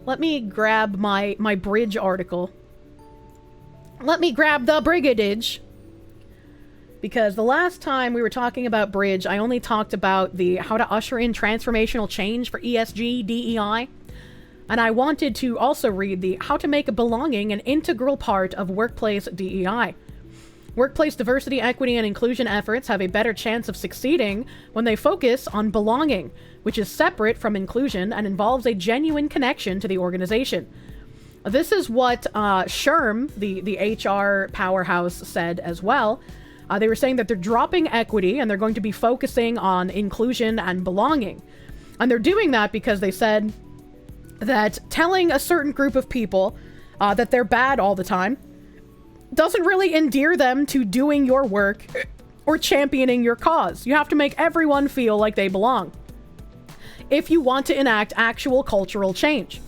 let me grab my Bridge article. Let me grab the Brigadage. Because the last time we were talking about Bridge, I only talked about the how to usher in transformational change for ESG, DEI. And I wanted to also read the how to make belonging an integral part of workplace DEI. Workplace diversity, equity, and inclusion efforts have a better chance of succeeding when they focus on belonging, which is separate from inclusion and involves a genuine connection to the organization. This is what Sherm, the HR powerhouse, said as well. They were saying that they're dropping equity and they're going to be focusing on inclusion and belonging. And they're doing that because they said that telling a certain group of people that they're bad all the time doesn't really endear them to doing your work or championing your cause. You have to make everyone feel like they belong if you want to enact actual cultural change.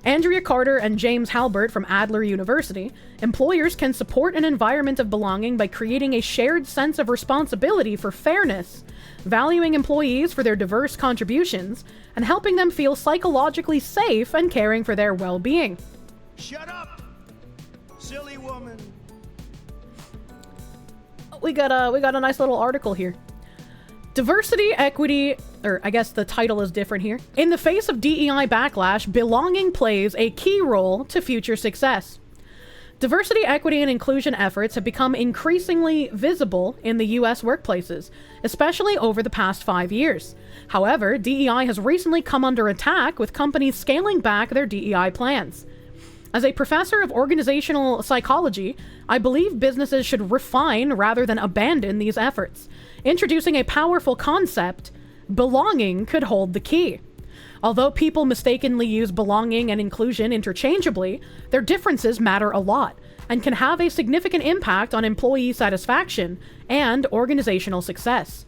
Andrea Carter and James Halbert from Adler University, employers can support an environment of belonging by creating a shared sense of responsibility for fairness, valuing employees for their diverse contributions, and helping them feel psychologically safe and caring for their well-being. Shut up, silly woman. We got a nice little article here. Diversity, equity, or I guess the title is different here. In the face of DEI backlash, belonging plays a key role to future success. Diversity, equity, and inclusion efforts have become increasingly visible in the U.S. workplaces, especially over the past 5 years. However, DEI has recently come under attack, with companies scaling back their DEI plans. As a professor of organizational psychology, I believe businesses should refine rather than abandon these efforts. Introducing a powerful concept, belonging could hold the key. Although people mistakenly use belonging and inclusion interchangeably, their differences matter a lot and can have a significant impact on employee satisfaction and organizational success.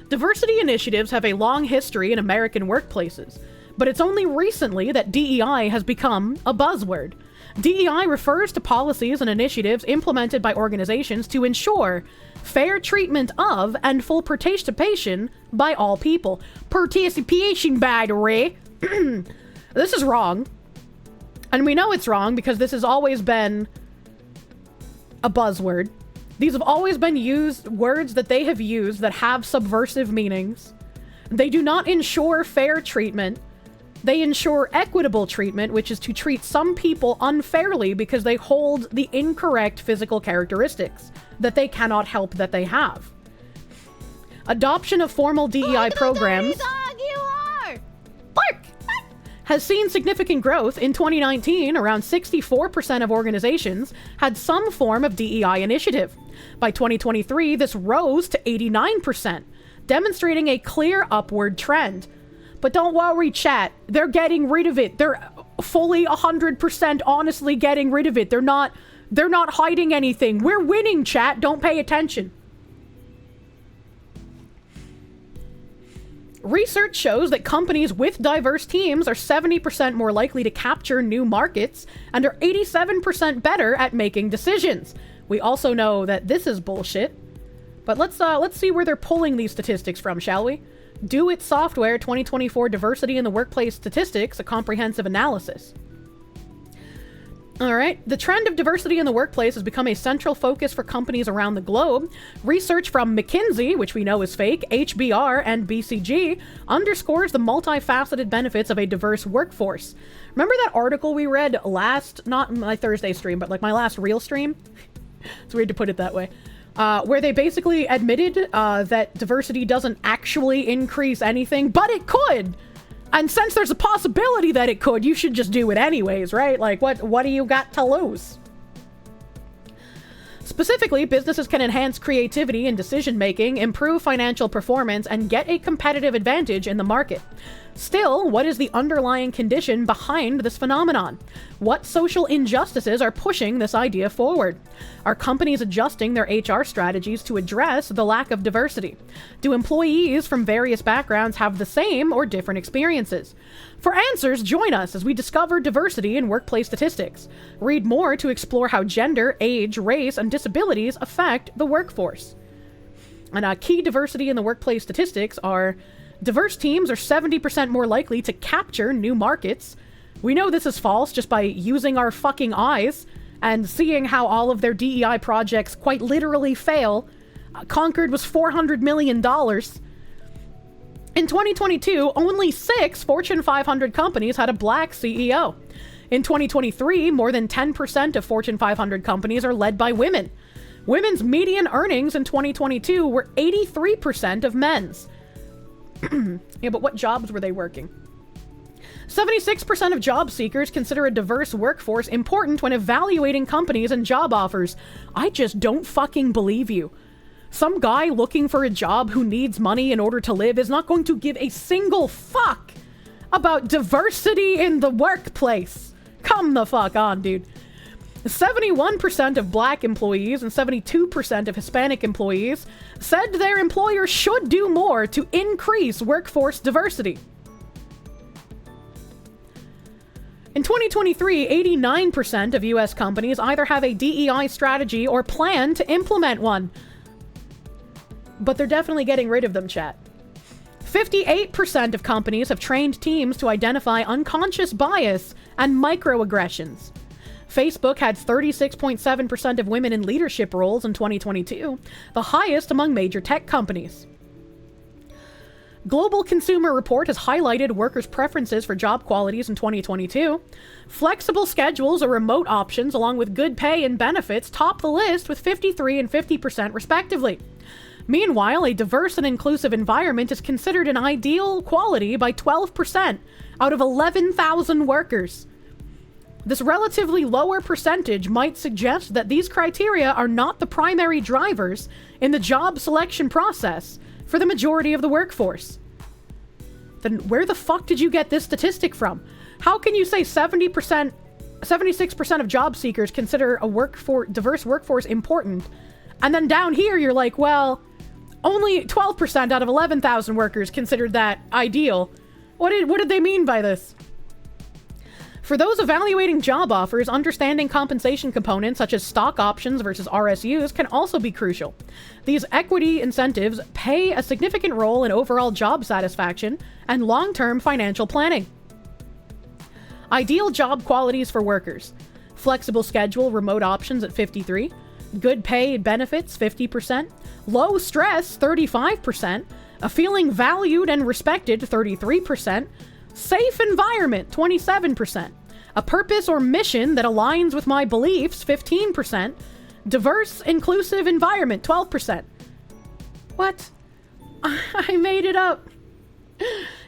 Diversity initiatives have a long history in American workplaces, but it's only recently that DEI has become a buzzword. DEI refers to policies and initiatives implemented by organizations to ensure fair treatment of and full participation by all people. Participation, by the way. This is wrong. And we know it's wrong because this has always been a buzzword. These have always been words that they have used that have subversive meanings. They do not ensure fair treatment. They ensure equitable treatment, which is to treat some people unfairly because they hold the incorrect physical characteristics that they cannot help that they have. Adoption of formal DEI programs has seen significant growth. In 2019, around 64% of organizations had some form of DEI initiative. By 2023, this rose to 89%, demonstrating a clear upward trend. But don't worry, chat. They're getting rid of it. They're fully 100% honestly getting rid of it. They're not hiding anything. We're winning, chat. Don't pay attention. Research shows that companies with diverse teams are 70% more likely to capture new markets and are 87% better at making decisions. We also know that this is bullshit. But let's see where they're pulling these statistics from, shall we? Do It Software 2024 Diversity in the Workplace Statistics, a comprehensive analysis. All right. The trend of diversity in the workplace has become a central focus for companies around the globe. Research from McKinsey, which we know is fake, HBR, and BCG underscores the multifaceted benefits of a diverse workforce. Remember that article we read last, not my Thursday stream, but like my last real stream? It's weird to put it that way. Where they basically admitted that diversity doesn't actually increase anything, but it could. And since there's a possibility that it could, you should just do it anyways, right? Like, what do you got to lose? Specifically, businesses can enhance creativity and decision-making, improve financial performance, and get a competitive advantage in the market. Still, what is the underlying condition behind this phenomenon? What social injustices are pushing this idea forward? Are companies adjusting their HR strategies to address the lack of diversity? Do employees from various backgrounds have the same or different experiences? For answers, join us as we discover diversity in workplace statistics. Read more to explore how gender, age, race, and disabilities affect the workforce. And key diversity in the workplace statistics are Diverse teams are 70% more likely to capture new markets. We know this is false just by using our fucking eyes and seeing how all of their DEI projects quite literally fail. Concord was $400 million. In 2022, only 6 Fortune 500 companies had a black CEO. In 2023, more than 10% of Fortune 500 companies are led by women. Women's median earnings in 2022 were 83% of men's. Yeah, but what jobs were they working? 76% of job seekers consider a diverse workforce important when evaluating companies and job offers. I just don't fucking believe you. Some guy looking for a job who needs money in order to live is not going to give a single fuck about diversity in the workplace. Come the fuck on, dude. 71% of black employees and 72% of Hispanic employees said their employer should do more to increase workforce diversity. In 2023, 89% of US companies either have a DEI strategy or plan to implement one. But they're definitely getting rid of them, chat. 58% of companies have trained teams to identify unconscious bias and microaggressions. Facebook had 36.7% of women in leadership roles in 2022, the highest among major tech companies. Global Consumer Report has highlighted workers' preferences for job qualities in 2022. Flexible schedules or remote options, along with good pay and benefits, top the list with 53% and 50% respectively. Meanwhile, a diverse and inclusive environment is considered an ideal quality by 12% out of 11,000 workers. This relatively lower percentage might suggest that these criteria are not the primary drivers in the job selection process for the majority of the workforce. Then where the fuck did you get this statistic from? How can you say 76% of job seekers consider a diverse workforce important, and then down here you're like, well, only 12% out of 11,000 workers considered that ideal? What did they mean by this? For those evaluating job offers, understanding compensation components such as stock options versus RSUs can also be crucial. These equity incentives play a significant role in overall job satisfaction and long-term financial planning. Ideal job qualities for workers: flexible schedule, remote options at 53%, good pay and benefits 50%, low stress 35%, a feeling valued and respected 33%, safe environment 27%, a purpose or mission that aligns with my beliefs 15%, diverse inclusive environment 12%. What? I made it up.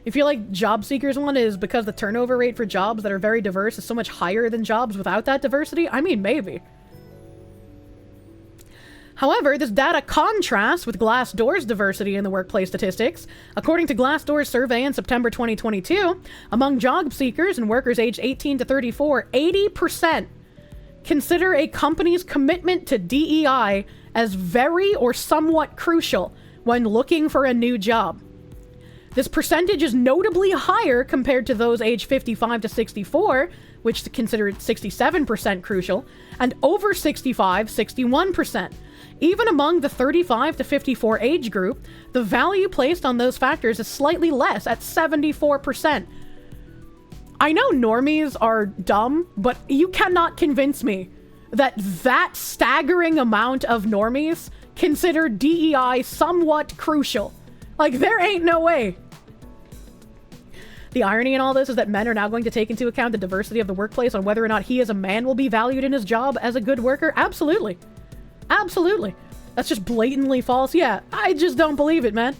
You feel like job seekers one is because the turnover rate for jobs that are very diverse is so much higher than jobs without that diversity? I mean, maybe. However, this data contrasts with Glassdoor's diversity in the workplace statistics. According to Glassdoor's survey in September 2022, among job seekers and workers aged 18 to 34, 80% consider a company's commitment to DEI as very or somewhat crucial when looking for a new job. This percentage is notably higher compared to those aged 55 to 64, which consider 67% crucial, and over 65, 61%. Even among the 35 to 54 age group, the value placed on those factors is slightly less at 74%. I know normies are dumb, but you cannot convince me that that staggering amount of normies consider DEI somewhat crucial. Like, there ain't no way. The irony in all this is that men are now going to take into account the diversity of the workplace on whether or not he as a man will be valued in his job as a good worker. Absolutely. Absolutely. That's just blatantly false. Yeah, I just don't believe it, man.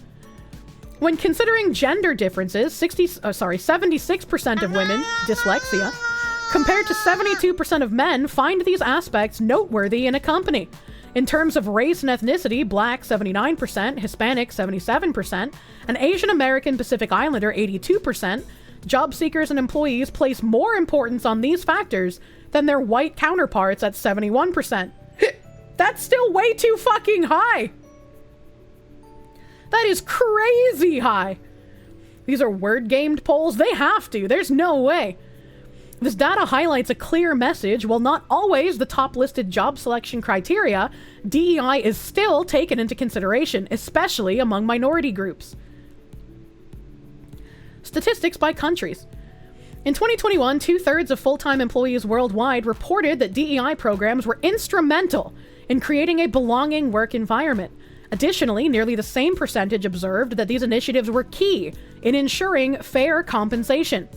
When considering gender differences, 76% of women, dyslexia, compared to 72% of men find these aspects noteworthy in a company. In terms of race and ethnicity, Black 79%, Hispanic 77%, and Asian American Pacific Islander 82%, job seekers and employees place more importance on these factors than their white counterparts at 71%. That's still way too fucking high. That is crazy high. These are word-gamed polls. They have to. There's no way. This data highlights a clear message. While not always the top-listed job selection criteria, DEI is still taken into consideration, especially among minority groups. Statistics by countries. In 2021, 2/3 of full-time employees worldwide reported that DEI programs were instrumental in creating a belonging work environment. Additionally, nearly the same percentage observed that these initiatives were key in ensuring fair compensation.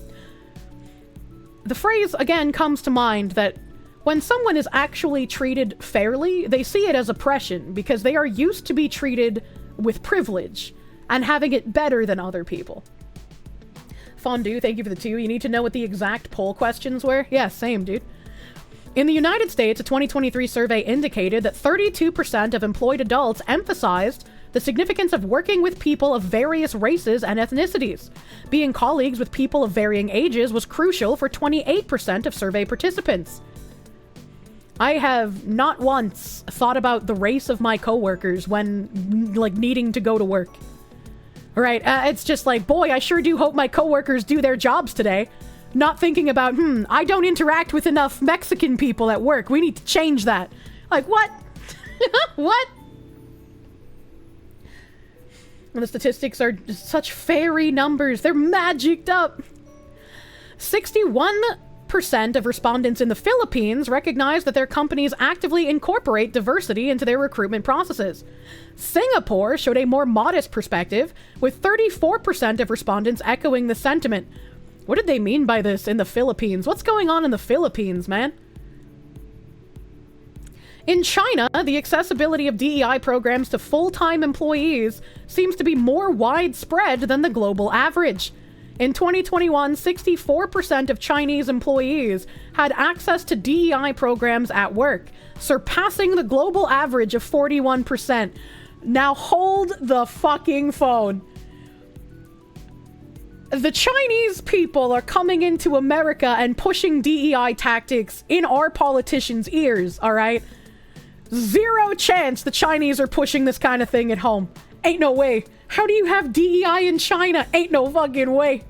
The phrase, again, comes to mind that when someone is actually treated fairly, they see it as oppression because they are used to be treated with privilege and having it better than other people. Fondue, thank you for the 2. You need to know what the exact poll questions were? Yeah, same, dude. In the United States, a 2023 survey indicated that 32% of employed adults emphasized the significance of working with people of various races and ethnicities. Being colleagues with people of varying ages was crucial for 28% of survey participants. I have not once thought about the race of my coworkers when, needing to go to work. Right, it's just like, boy, I sure do hope my coworkers do their jobs today. Not thinking about, I don't interact with enough Mexican people at work. We need to change that. Like, what? What? And the statistics are just such fairy numbers. They're magicked up. 61% of respondents in the Philippines recognize that their companies actively incorporate diversity into their recruitment processes. Singapore showed a more modest perspective, with 34% of respondents echoing the sentiment. What did they mean by this in the Philippines? What's going on in the Philippines, man? In China, the accessibility of DEI programs to full-time employees seems to be more widespread than the global average. In 2021, 64% of Chinese employees had access to DEI programs at work, surpassing the global average of 41%. Now hold the fucking phone. The Chinese people are coming into America and pushing DEI tactics in our politicians' ears, all right? Zero chance the Chinese are pushing this kind of thing at home. Ain't no way. How do you have DEI in China? Ain't no fucking way.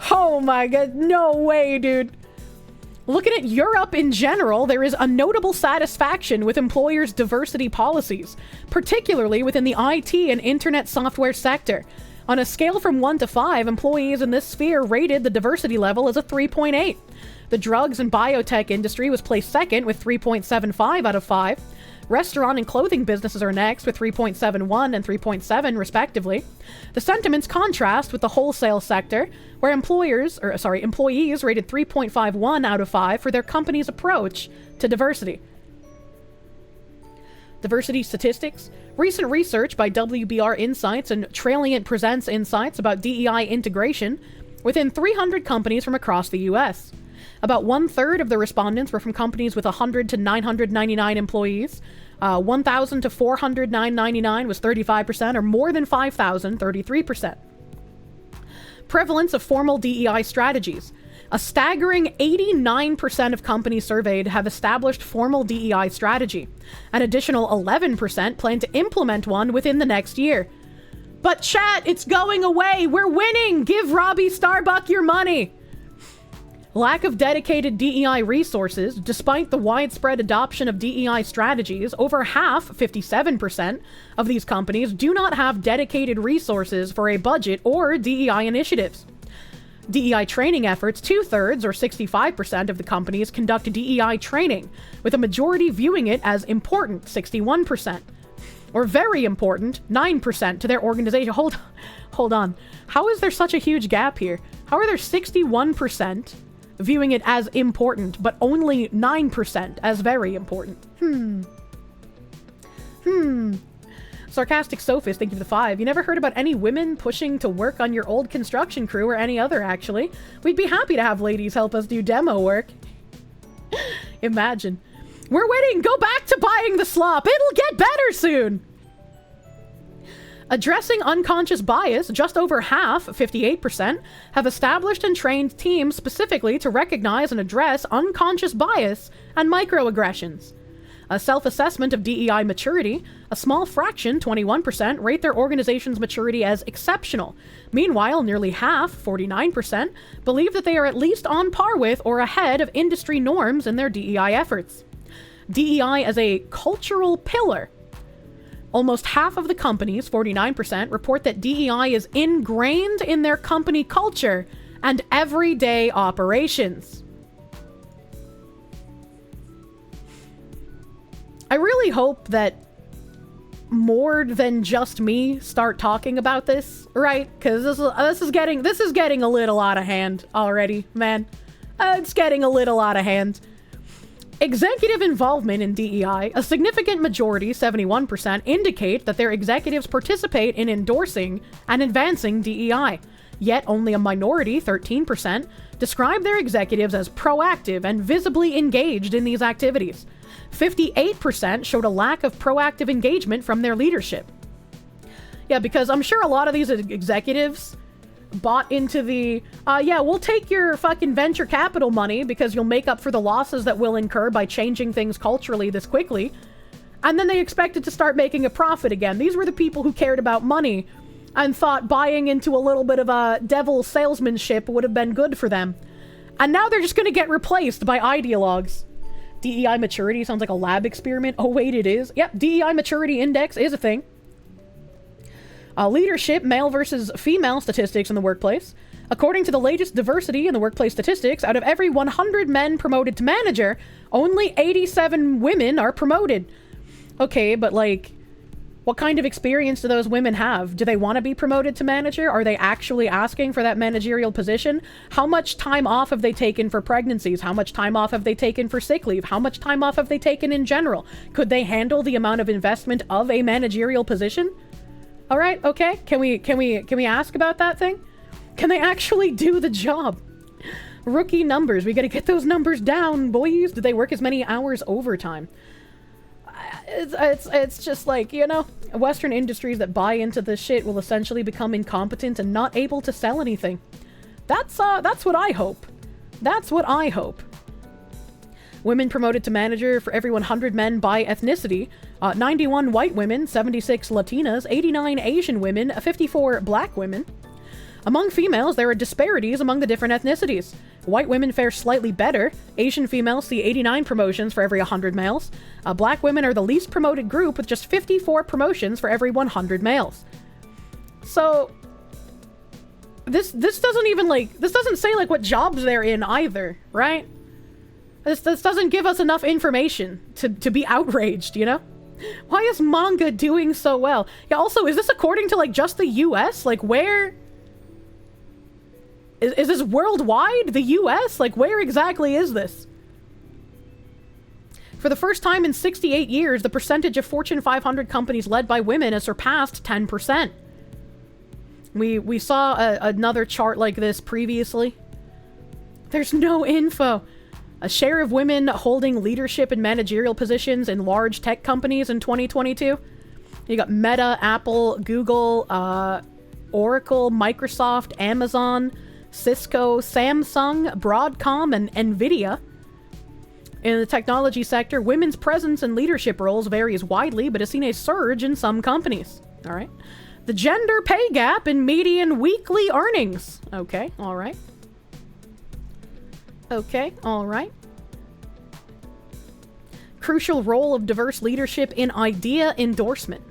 Oh my god, no way, dude. Looking at Europe in general, there is a notable satisfaction with employers' diversity policies, particularly within the IT and internet software sector. On a scale from 1 to 5, employees in this sphere rated the diversity level as a 3.8. The drugs and biotech industry was placed second with 3.75 out of 5. Restaurant and clothing businesses are next with 3.71 and 3.7 respectively. The sentiments contrast with the wholesale sector, where employees rated 3.51 out of 5 for their company's approach to diversity. Diversity statistics. Recent research by WBR Insights and Trailient presents insights about DEI integration within 300 companies from across the US. About 1/3 of the respondents were from companies with 100 to 999 employees. 1,000 to 499 was 35%, or more than 5,000, 33%. Prevalence of formal DEI strategies. A staggering 89% of companies surveyed have established formal DEI strategy. An additional 11% plan to implement one within the next year. But chat, it's going away! We're winning! Give Robbie Starbuck your money! Lack of dedicated DEI resources. Despite the widespread adoption of DEI strategies, over half, 57%, of these companies do not have dedicated resources for a budget or DEI initiatives. DEI training efforts. 2/3, or 65% of the companies conduct DEI training, with a majority viewing it as important, 61%, or very important, 9%, to their organization. Hold on. How is there such a huge gap here? How are there 61% viewing it as important, but only 9% as very important? Sarcastic Sophist, thank you for the 5. You never heard about any women pushing to work on your old construction crew, or any other, actually? We'd be happy to have ladies help us do demo work. Imagine. We're winning! Go back to buying the slop! It'll get better soon! Addressing unconscious bias, just over half, 58%, have established and trained teams specifically to recognize and address unconscious bias and microaggressions. A self-assessment of DEI maturity, a small fraction, 21%, rate their organization's maturity as exceptional. Meanwhile, nearly half, 49%, believe that they are at least on par with or ahead of industry norms in their DEI efforts. DEI as a cultural pillar. Almost half of the companies, 49%, report that DEI is ingrained in their company culture and everyday operations. I really hope that more than just me start talking about this, right? Because this is getting a little out of hand already, man. It's getting a little out of hand. Executive involvement in DEI, a significant majority, 71%, indicate that their executives participate in endorsing and advancing DEI. Yet only a minority, 13%, describe their executives as proactive and visibly engaged in these activities. 58% showed a lack of proactive engagement from their leadership. Yeah, because I'm sure a lot of these executives bought into the, yeah, we'll take your fucking venture capital money because you'll make up for the losses that we'll incur by changing things culturally this quickly. And then they expected to start making a profit again. These were the people who cared about money and thought buying into a little bit of a devil salesmanship would have been good for them. And now they're just going to get replaced by ideologues. DEI maturity sounds like a lab experiment. Oh, wait, it is. Yep, DEI maturity index is a thing. Leadership, male versus female statistics in the workplace. According to the latest diversity in the workplace statistics, out of every 100 men promoted to manager, only 87 women are promoted. Okay, but like, what kind of experience do those women have? Do they want to be promoted to manager? Are they actually asking for that managerial position? How much time off have they taken for pregnancies? How much time off have they taken for sick leave? How much time off have they taken in general? Could they handle the amount of investment of a managerial position? All right, okay. Can we ask about that thing? Can they actually do the job? Rookie numbers. We got to get those numbers down, boys. Did they work as many hours overtime? It's just like, you know, Western industries that buy into this shit will essentially become incompetent and not able to sell anything. That's what I hope. That's what I hope. Women promoted to manager for every 100 men by ethnicity. 91 white women, 76 Latinas, 89 Asian women, 54 black women. Among females, there are disparities among the different ethnicities. White women fare slightly better. Asian females see 89 promotions for every 100 males. Black women are the least promoted group with just 54 promotions for every 100 males. So, this doesn't even this doesn't say what jobs they're in either, right? This doesn't give us enough information to be outraged, you know? Why is manga doing so well? Yeah, also, is this according to just the US? Where... Is this worldwide? The US? Where exactly is this? For the first time in 68 years, the percentage of Fortune 500 companies led by women has surpassed 10%. We saw another chart like this previously. There's no info. A share of women holding leadership and managerial positions in large tech companies in 2022. You got Meta, Apple, Google, Oracle, Microsoft, Amazon, Cisco, Samsung, Broadcom, and Nvidia. In the technology sector, women's presence in leadership roles varies widely, but has seen a surge in some companies. All right. The gender pay gap in median weekly earnings. Okay, all right. Okay, all right. Crucial role of diverse leadership in idea endorsement.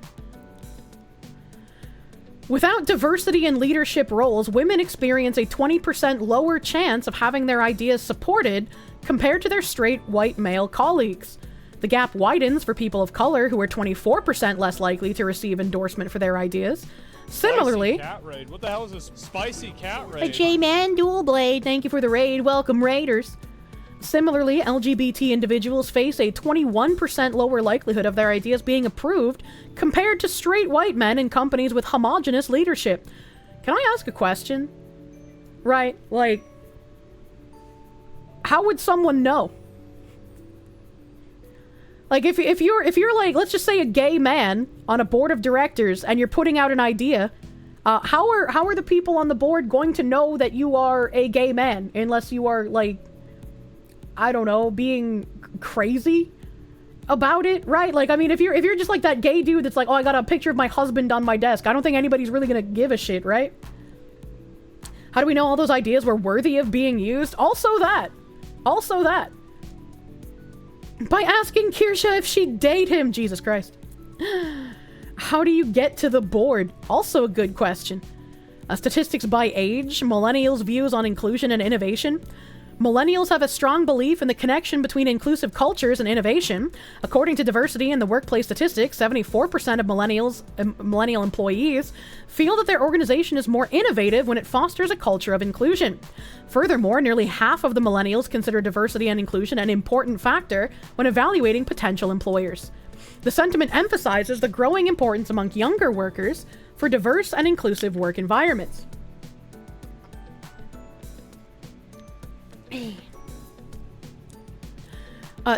Without diversity in leadership roles, women experience a 20% lower chance of having their ideas supported compared to their straight white male colleagues. The gap widens for people of color, who are 24% less likely to receive endorsement for their ideas. Similarly... Spicy cat raid. What the hell is this spicy cat raid? Hey, J-Man, Dual Blade, thank you for the raid. Welcome, Raiders. Similarly, LGBT individuals face a 21% lower likelihood of their ideas being approved compared to straight white men in companies with homogenous leadership. Can I ask a question? Right, how would someone know? If you're let's just say a gay man on a board of directors and you're putting out an idea, how are the people on the board going to know that you are a gay man unless you are I don't know, being crazy about it, right? If you're just that gay dude that's oh, I got a picture of my husband on my desk, I don't think anybody's really gonna give a shit, right? How do we know all those ideas were worthy of being used? Also that. By asking Kirsche if she'd date him. Jesus Christ. How do you get to the board? Also a good question. Statistics by age, millennials' views on inclusion and innovation. Millennials have a strong belief in the connection between inclusive cultures and innovation. According to Diversity in the Workplace Statistics, 74% of millennial employees feel that their organization is more innovative when it fosters a culture of inclusion. Furthermore, nearly half of the millennials consider diversity and inclusion an important factor when evaluating potential employers. The sentiment emphasizes the growing importance among younger workers for diverse and inclusive work environments.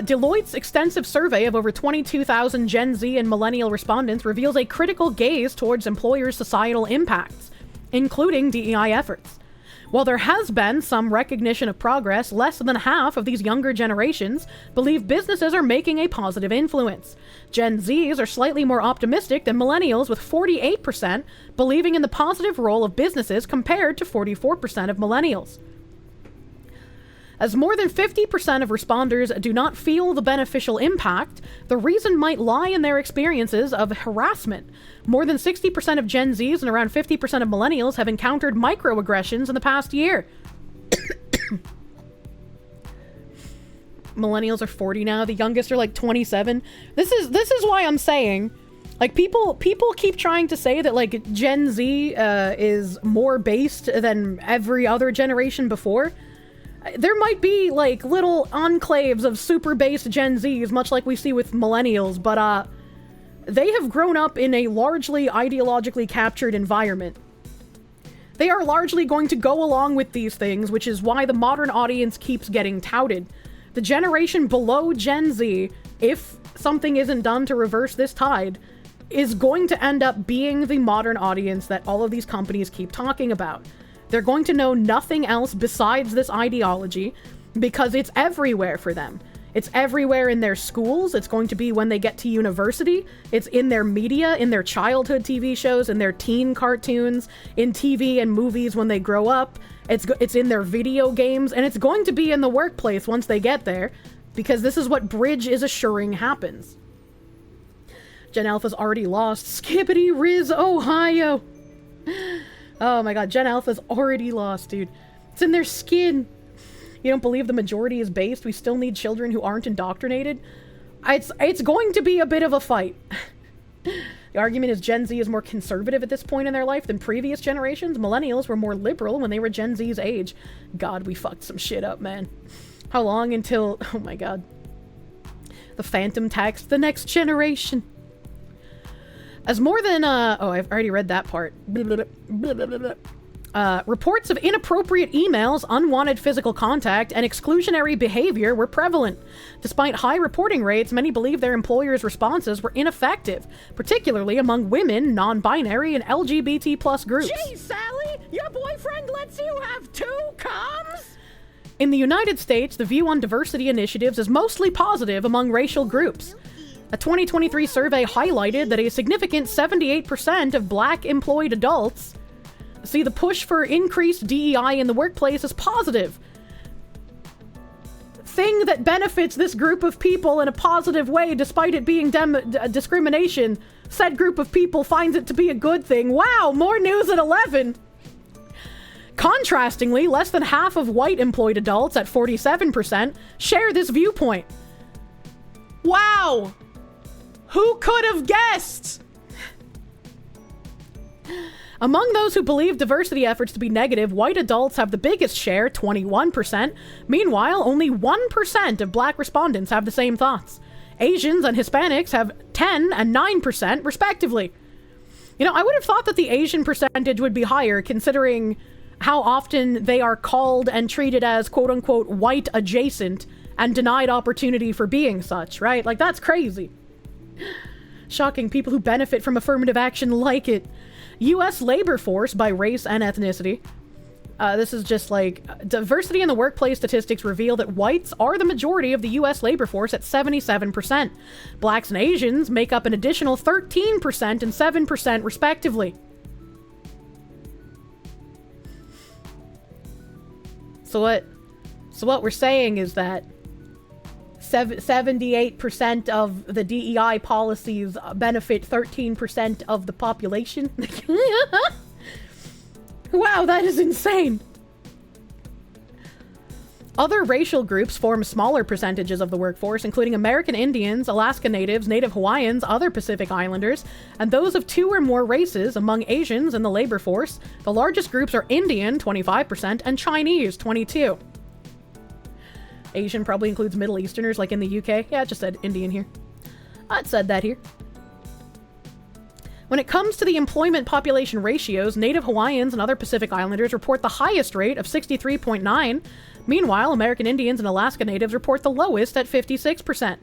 Deloitte's extensive survey of over 22,000 Gen Z and millennial respondents reveals a critical gaze towards employers' societal impacts, including DEI efforts. While there has been some recognition of progress, less than half of these younger generations believe businesses are making a positive influence. Gen Zs are slightly more optimistic than millennials, with 48% believing in the positive role of businesses compared to 44% of millennials. As more than 50% of responders do not feel the beneficial impact, the reason might lie in their experiences of harassment. More than 60% of Gen Zs and around 50% of millennials have encountered microaggressions in the past year. Millennials are 40 now, the youngest are like 27. This is why I'm saying, like, people keep trying to say that, like, Gen Z is more based than every other generation before. There might be, like, little enclaves of super based Gen Zs, much like we see with millennials, but they have grown up in a largely ideologically captured environment. They are largely going to go along with these things, which is why the modern audience keeps getting touted. The generation below Gen Z, if something isn't done to reverse this tide, is going to end up being the modern audience that all of these companies keep talking about. They're going to know nothing else besides this ideology because it's everywhere for them. It's everywhere in their schools. It's going to be when they get to university. It's in their media, in their childhood TV shows, in their teen cartoons, in TV and movies when they grow up. It's in their video games, and it's going to be in the workplace once they get there, because this is what B.R.I.D.G.E.DEI is assuring happens. Gen Alpha's already lost. Skippity Riz, Ohio. Oh my god, Gen Alpha's already lost, dude. It's in their skin. You don't believe the majority is based? We still need children who aren't indoctrinated? It's going to be a bit of a fight. The argument is Gen Z is more conservative at this point in their life than previous generations. Millennials were more liberal when they were Gen Z's age. God, we fucked some shit up, man. How long until... Oh my god. The phantom text, the next generation. As more than, oh, I've already read that part. Reports of inappropriate emails, unwanted physical contact, and exclusionary behavior were prevalent. Despite high reporting rates, many believe their employers' responses were ineffective, particularly among women, non-binary, and LGBT plus groups. Gee, Sally, your boyfriend lets you have 2 comms? In the United States, the view on diversity initiatives is mostly positive among racial groups. A 2023 survey highlighted that a significant 78% of black employed adults see the push for increased DEI in the workplace as positive. Thing that benefits this group of people in a positive way despite it being discrimination. Said group of people finds it to be a good thing. Wow, more news at 11! Contrastingly, less than half of white employed adults, at 47%, share this viewpoint. Wow! Who could have guessed? Among those who believe diversity efforts to be negative, white adults have the biggest share, 21%. Meanwhile, only 1% of black respondents have the same thoughts. Asians and Hispanics have 10 and 9%, respectively. You know, I would have thought that the Asian percentage would be higher, considering how often they are called and treated as quote-unquote white adjacent and denied opportunity for being such, right? Like, that's crazy. Shocking, people who benefit from affirmative action like it. U.S. labor force by race and ethnicity. This is just like, diversity in the workplace statistics reveal that whites are the majority of the U.S. labor force at 77%. Blacks and Asians make up an additional 13% and 7% respectively. So what we're saying is that 78% of the DEI policies benefit 13% of the population. Wow, that is insane. Other racial groups form smaller percentages of the workforce, including American Indians, Alaska Natives, Native Hawaiians, other Pacific Islanders, and those of 2 or more races among Asians in the labor force. The largest groups are Indian, 25%, and Chinese, 22%. Asian probably includes Middle Easterners, like in the UK. Yeah, it just said Indian here. It said that here. When it comes to the employment population ratios, Native Hawaiians and other Pacific Islanders report the highest rate of 63.9%. Meanwhile, American Indians and Alaska Natives report the lowest at 56%.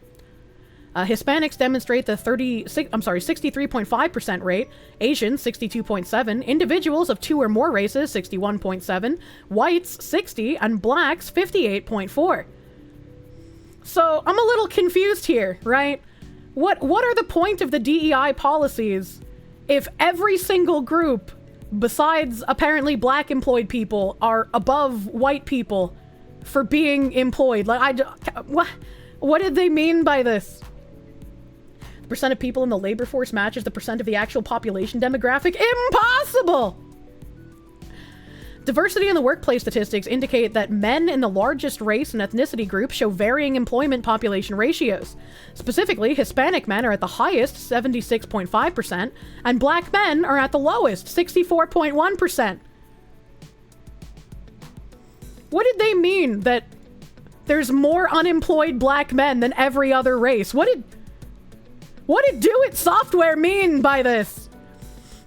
Hispanics demonstrate the 63.5% rate, Asians 62.7%, individuals of 2 or more races 61.7%, whites 60%, and blacks 58.4%. So I'm a little confused here, right? What are the point of the DEI policies if every single group besides apparently black employed people are above white people for being employed? Like, what did they mean by this? The percent of people in the labor force matches the percent of the actual population demographic? Impossible! Diversity in the workplace statistics indicate that men in the largest race and ethnicity groups show varying employment population ratios. Specifically, Hispanic men are at the highest, 76.5%, and black men are at the lowest, 64.1%. What did they mean that there's more unemployed black men than every other race? What did Do It Software mean by this?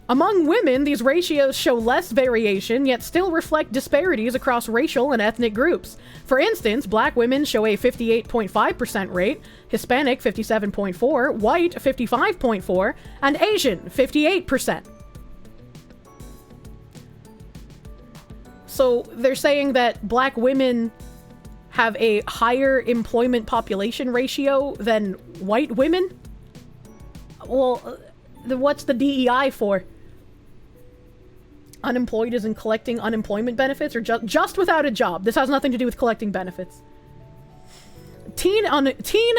Among women, these ratios show less variation, yet still reflect disparities across racial and ethnic groups. For instance, black women show a 58.5% rate, Hispanic 57.4%, white 55.4%, and Asian 58%. So they're saying that black women have a higher employment population ratio than white women? Well, what's the DEI for? Unemployed isn't collecting unemployment benefits, or just without a job? This has nothing to do with collecting benefits. Teen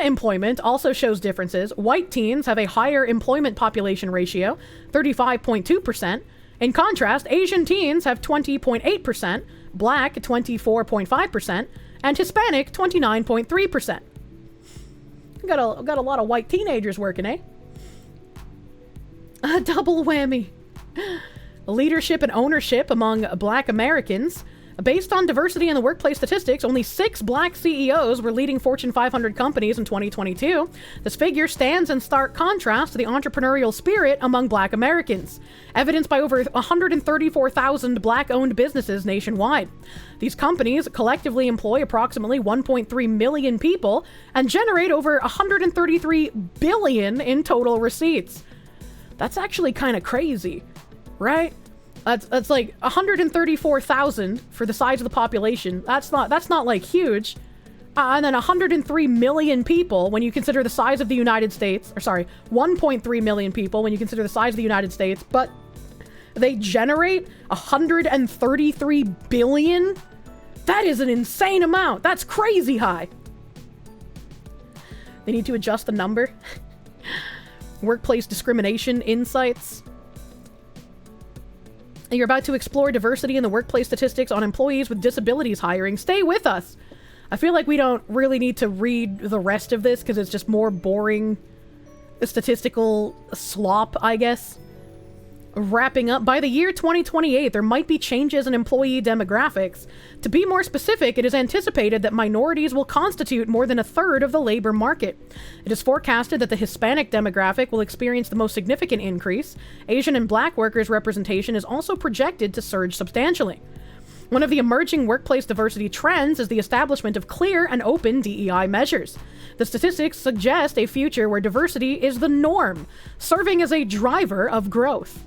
employment also shows differences. White teens have a higher employment population ratio, 35.2%. In contrast, Asian teens have 20.8%, black 24.5%, and Hispanic 29.3%. Got a lot of white teenagers working, eh? A double whammy. Leadership and ownership among black Americans. Based on diversity in the workplace statistics, only 6 black CEOs were leading Fortune 500 companies in 2022. This figure stands in stark contrast to the entrepreneurial spirit among black Americans, evidenced by over 134,000 black-owned businesses nationwide. These companies collectively employ approximately 1.3 million people and generate over $133 billion in total receipts. That's actually kind of crazy, right? That's like 134,000 for the size of the population. That's not like huge. And then 103 million people when you consider the size of the United States. Or sorry, 1.3 million people when you consider the size of the United States. But they generate 133 billion? That is an insane amount. That's crazy high. They need to adjust the number. Workplace discrimination insights. You're about to explore diversity in the workplace statistics on employees with disabilities hiring. Stay with us. I feel like we don't really need to read the rest of this because it's just more boring statistical slop, I guess. Wrapping up, by the year 2028, there might be changes in employee demographics. To be more specific, it is anticipated that minorities will constitute more than a third of the labor market. It is forecasted that the Hispanic demographic will experience the most significant increase. Asian and black workers' representation is also projected to surge substantially. One of the emerging workplace diversity trends is the establishment of clear and open DEI measures. The statistics suggest a future where diversity is the norm, serving as a driver of growth.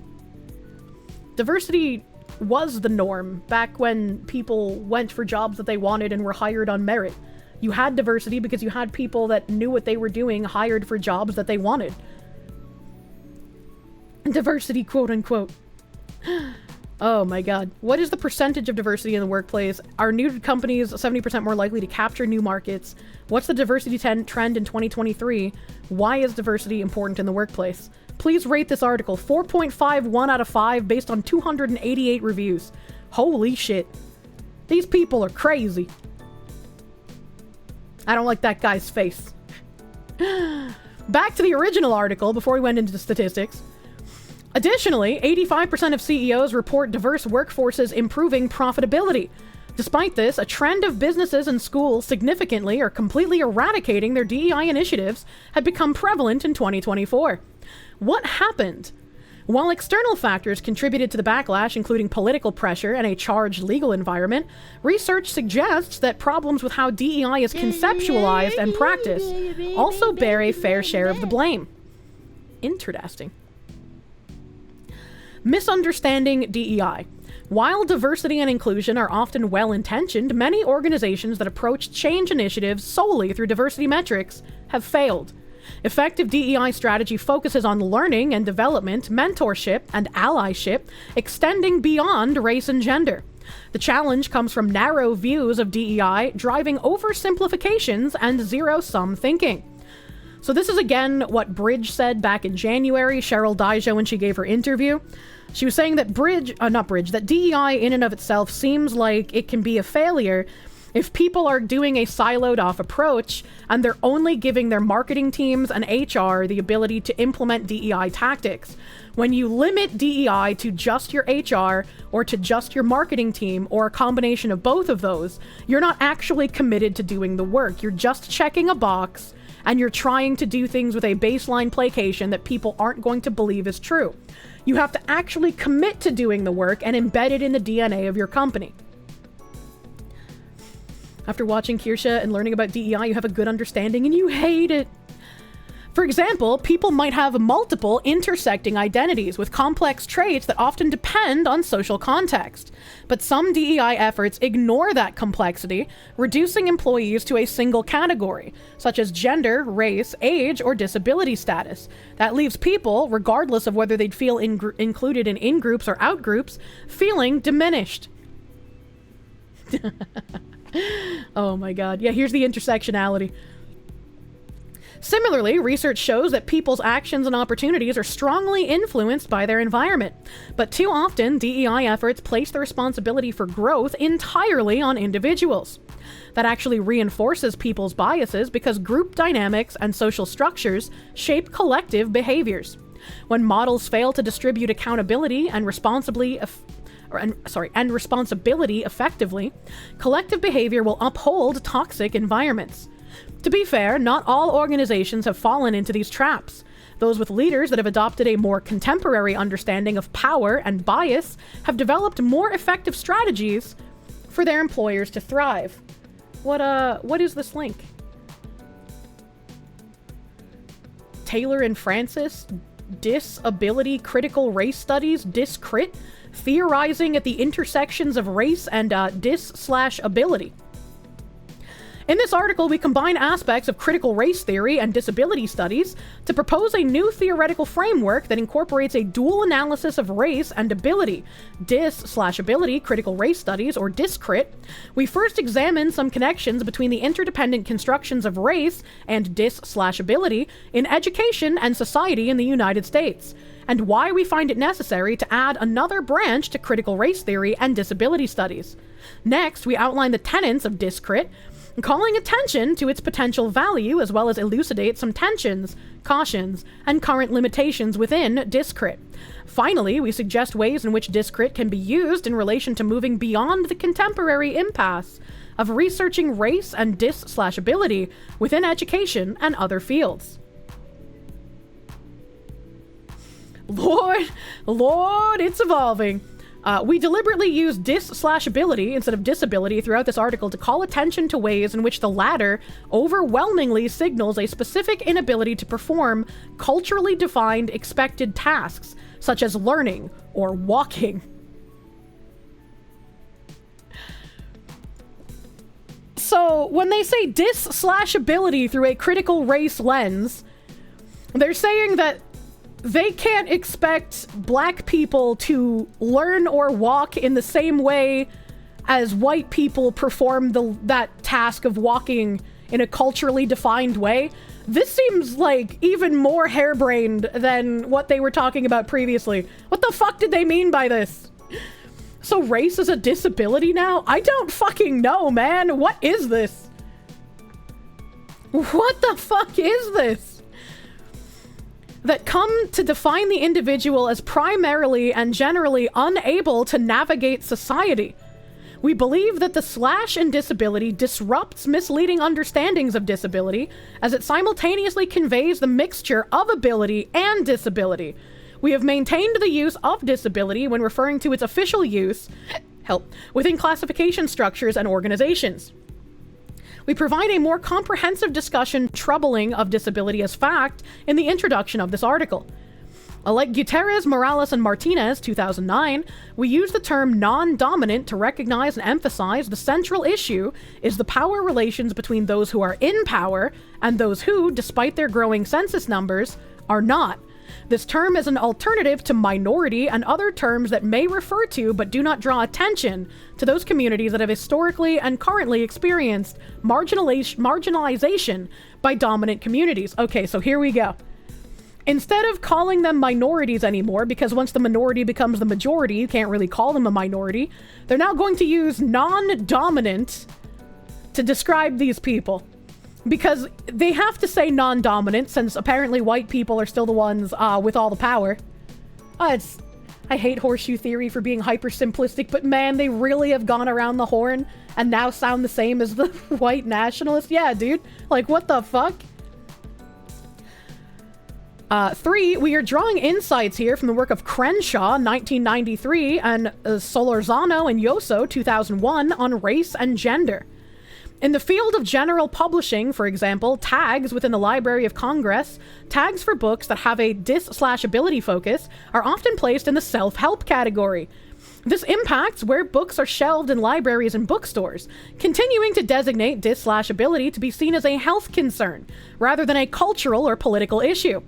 Diversity was the norm back when people went for jobs that they wanted and were hired on merit. You had diversity because you had people that knew what they were doing hired for jobs that they wanted. Diversity, quote unquote. Oh my god. What is the percentage of diversity in the workplace? Are new companies 70% more likely to capture new markets? What's the diversity trend in 2023? Why is diversity important in the workplace? Please rate this article 4.51 out of 5 based on 288 reviews. Holy shit. These people are crazy. I don't like that guy's face. Back to the original article before we went into the statistics. Additionally, 85% of CEOs report diverse workforces improving profitability. Despite this, a trend of businesses and schools significantly or completely eradicating their DEI initiatives had become prevalent in 2024. What happened? While external factors contributed to the backlash, including political pressure and a charged legal environment, research suggests that problems with how DEI is conceptualized and practiced also bear a fair share of the blame. Interesting. Misunderstanding DEI. While diversity and inclusion are often well-intentioned, many organizations that approach change initiatives solely through diversity metrics have failed. Effective DEI strategy focuses on learning and development, mentorship, and allyship, extending beyond race and gender. The challenge comes from narrow views of DEI, driving oversimplifications and zero-sum thinking. So this is again what B.R.I.D.G.E.DEI said back in January, Cheryl Dijo, when she gave her interview. She was saying that that DEI in and of itself seems like it can be a failure if people are doing a siloed off approach and they're only giving their marketing teams and HR the ability to implement DEI tactics. When you limit DEI to just your HR or to just your marketing team or a combination of both of those, you're not actually committed to doing the work. You're just checking a box and you're trying to do things with a baseline placation that people aren't going to believe is true. You have to actually commit to doing the work and embed it in the DNA of your company. After watching Kirsche and learning about DEI, you have a good understanding and you hate it. For example, people might have multiple intersecting identities with complex traits that often depend on social context. But some DEI efforts ignore that complexity, reducing employees to a single category, such as gender, race, age, or disability status. That leaves people, regardless of whether they'd feel included in in-groups or out-groups, feeling diminished. Oh my god. Yeah, here's the intersectionality. Similarly, research shows that people's actions and opportunities are strongly influenced by their environment. But too often, DEI efforts place the responsibility for growth entirely on individuals. That actually reinforces people's biases because group dynamics and social structures shape collective behaviors. When models fail to distribute accountability and responsibility effectively, collective behavior will uphold toxic environments. To be fair, not all organizations have fallen into these traps. Those with leaders that have adopted a more contemporary understanding of power and bias have developed more effective strategies for their employers to thrive. What is this link? Taylor and Francis, Disability Critical Race Studies, DisCrit, theorizing at the intersections of race and dis/ability. In this article, we combine aspects of critical race theory and disability studies to propose a new theoretical framework that incorporates a dual analysis of race and ability, dis/ability critical race studies, or DisCrit. We first examine some connections between the interdependent constructions of race and dis/ability in education and society in the United States, and why we find it necessary to add another branch to critical race theory and disability studies. Next, we outline the tenets of DisCrit, calling attention to its potential value as well as elucidate some tensions, cautions, and current limitations within DisCrit. Finally, we suggest ways in which DisCrit can be used in relation to moving beyond the contemporary impasse of researching race and dis/ability within education and other fields. Lord, it's evolving. We deliberately use dis/ability instead of disability throughout this article to call attention to ways in which the latter overwhelmingly signals a specific inability to perform culturally defined expected tasks, such as learning or walking. So, when they say dis/ability through a critical race lens, they're saying that they can't expect black people to learn or walk in the same way as white people perform that task of walking in a culturally defined way. This seems like even more harebrained than what they were talking about previously. What the fuck did they mean by this? So race is a disability now? I don't fucking know, man. What is this? What the fuck is this? That come to define the individual as primarily and generally unable to navigate society. We believe that the slash in disability disrupts misleading understandings of disability as it simultaneously conveys the mixture of ability and disability. We have maintained the use of disability when referring to its official use within classification structures and organizations. We provide a more comprehensive discussion troubling of disability as fact in the introduction of this article. Like Gutierrez, Morales, and Martinez, 2009, we use the term non-dominant to recognize and emphasize the central issue is the power relations between those who are in power and those who, despite their growing census numbers, are not. This term is an alternative to minority and other terms that may refer to but do not draw attention to those communities that have historically and currently experienced marginalization by dominant communities. Okay, so here we go. Instead of calling them minorities anymore, because once the minority becomes the majority, you can't really call them a minority, they're now going to use non-dominant to describe these people. Because they have to say non-dominant, since apparently white people are still the ones with all the power. I hate horseshoe theory for being hyper simplistic, but man, they really have gone around the horn and now sound the same as the white nationalists. Yeah, dude. Like, what the fuck? 3, we are drawing insights here from the work of Crenshaw, 1993, and Solorzano and Yoso, 2001, on race and gender. In the field of general publishing, for example, tags within the Library of Congress, tags for books that have a dis/ability focus are often placed in the self-help category. This impacts where books are shelved in libraries and bookstores, continuing to designate dis/ability to be seen as a health concern, rather than a cultural or political issue.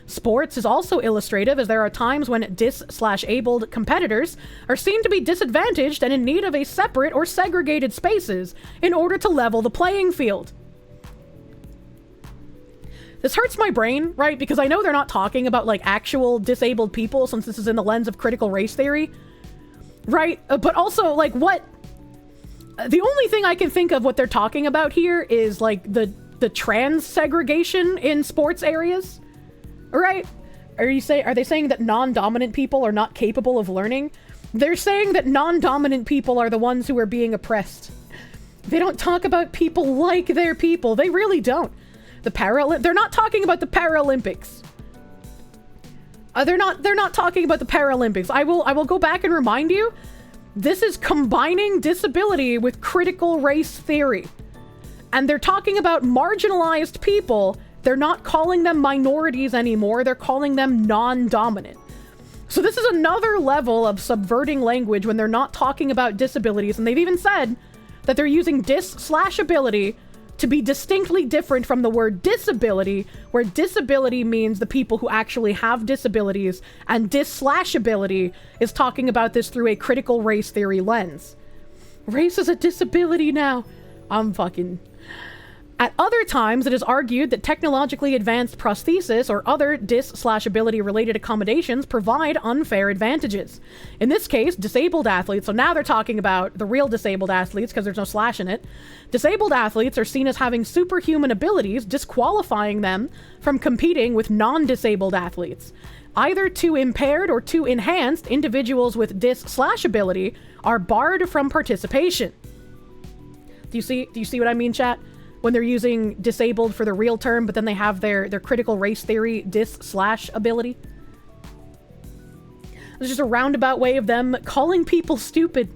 Sports is also illustrative, as there are times when dis/abled competitors are seen to be disadvantaged and in need of a separate or segregated spaces in order to level the playing field. This hurts my brain, right? Because I know they're not talking about, like, actual disabled people, since this is in the lens of critical race theory. Right, but also, like, what... The only thing I can think of what they're talking about here is, like, the trans segregation in sports areas, right? Are they saying that non-dominant people are not capable of learning? They're saying that non-dominant people are the ones who are being oppressed. They don't talk about people like they're people. They really don't. They're not talking about the Paralympics. They're not talking about the Paralympics. I will go back and remind you, this is combining disability with critical race theory. And they're talking about marginalized people. They're not calling them minorities anymore. They're calling them non-dominant. So this is another level of subverting language when they're not talking about disabilities. And they've even said that they're using dis/ability to be distinctly different from the word disability, where disability means the people who actually have disabilities, and dis/ability is talking about this through a critical race theory lens. Race is a disability now. I'm fucking... At other times, it is argued that technologically advanced prosthesis or other dis/ability related accommodations provide unfair advantages. In this case, disabled athletes, so now they're talking about the real disabled athletes because there's no slash in it. Disabled athletes are seen as having superhuman abilities, disqualifying them from competing with non-disabled athletes. Either too impaired or too enhanced individuals with dis/ability are barred from participation. Do you see what I mean, chat? When they're using disabled for the real term, but then they have their critical race theory dis/ability. It's just a roundabout way of them calling people stupid.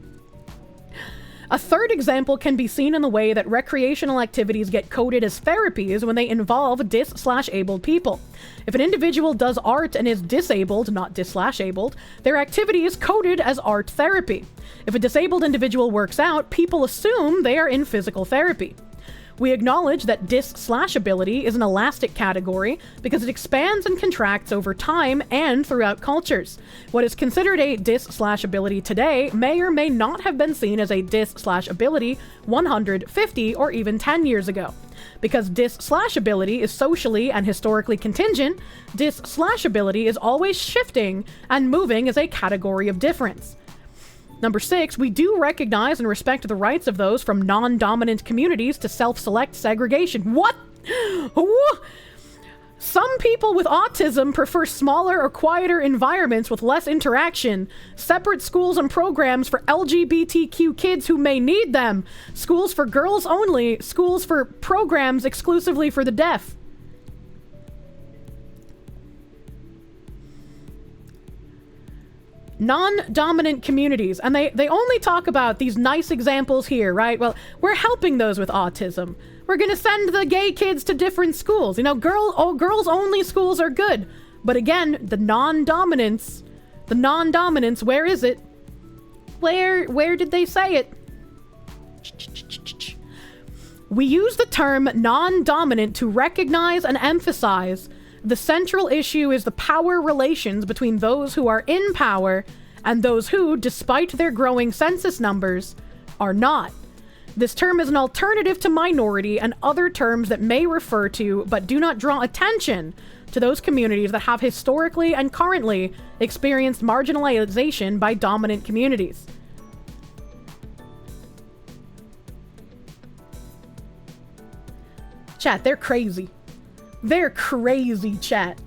A third example can be seen in the way that recreational activities get coded as therapies when they involve dis/abled people. If an individual does art and is disabled, not dis/abled, their activity is coded as art therapy. If a disabled individual works out, people assume they are in physical therapy. We acknowledge that dis/ability is an elastic category because it expands and contracts over time and throughout cultures. What is considered a dis/ability today may or may not have been seen as a dis/ability 100, 50, or even 10 years ago. Because dis/ability is socially and historically contingent, dis/ability is always shifting and moving as a category of difference. Number 6, we do recognize and respect the rights of those from non-dominant communities to self-select segregation. What? Some people with autism prefer smaller or quieter environments with less interaction, separate schools and programs for LGBTQ kids who may need them, schools for girls only, schools for programs exclusively for the deaf. Non-dominant communities, and they only talk about these nice examples here, right? Well, we're helping those with autism. We're gonna send the gay kids to different schools. You know, girls only schools are good. But again, the non-dominance, where is it? Where did they say it? We use the term non-dominant to recognize and emphasize the central issue is the power relations between those who are in power and those who, despite their growing census numbers, are not. This term is an alternative to minority and other terms that may refer to, but do not draw attention to those communities that have historically and currently experienced marginalization by dominant communities. Chat, they're crazy. They're crazy, chat.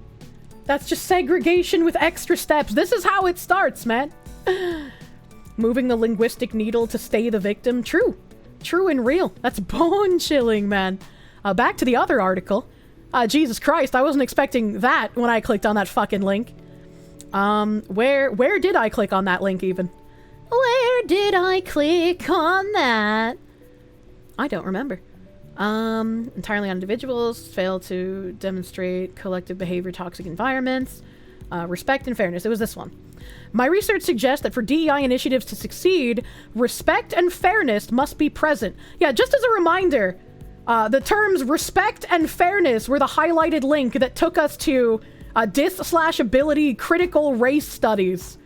That's just segregation with extra steps. This is how it starts, man. Moving the linguistic needle to stay the victim. True. True and real. That's bone-chilling, man. Back to the other article. Jesus Christ, I wasn't expecting that when I clicked on that fucking link. Where did I click on that link, even? Where did I click on that? I don't remember. Entirely on individuals, fail to demonstrate collective behavior, toxic environments, respect and fairness. It was this one. My research suggests that for DEI initiatives to succeed, respect and fairness must be present. Yeah, just as a reminder, the terms respect and fairness were the highlighted link that took us to dis/ability critical race studies.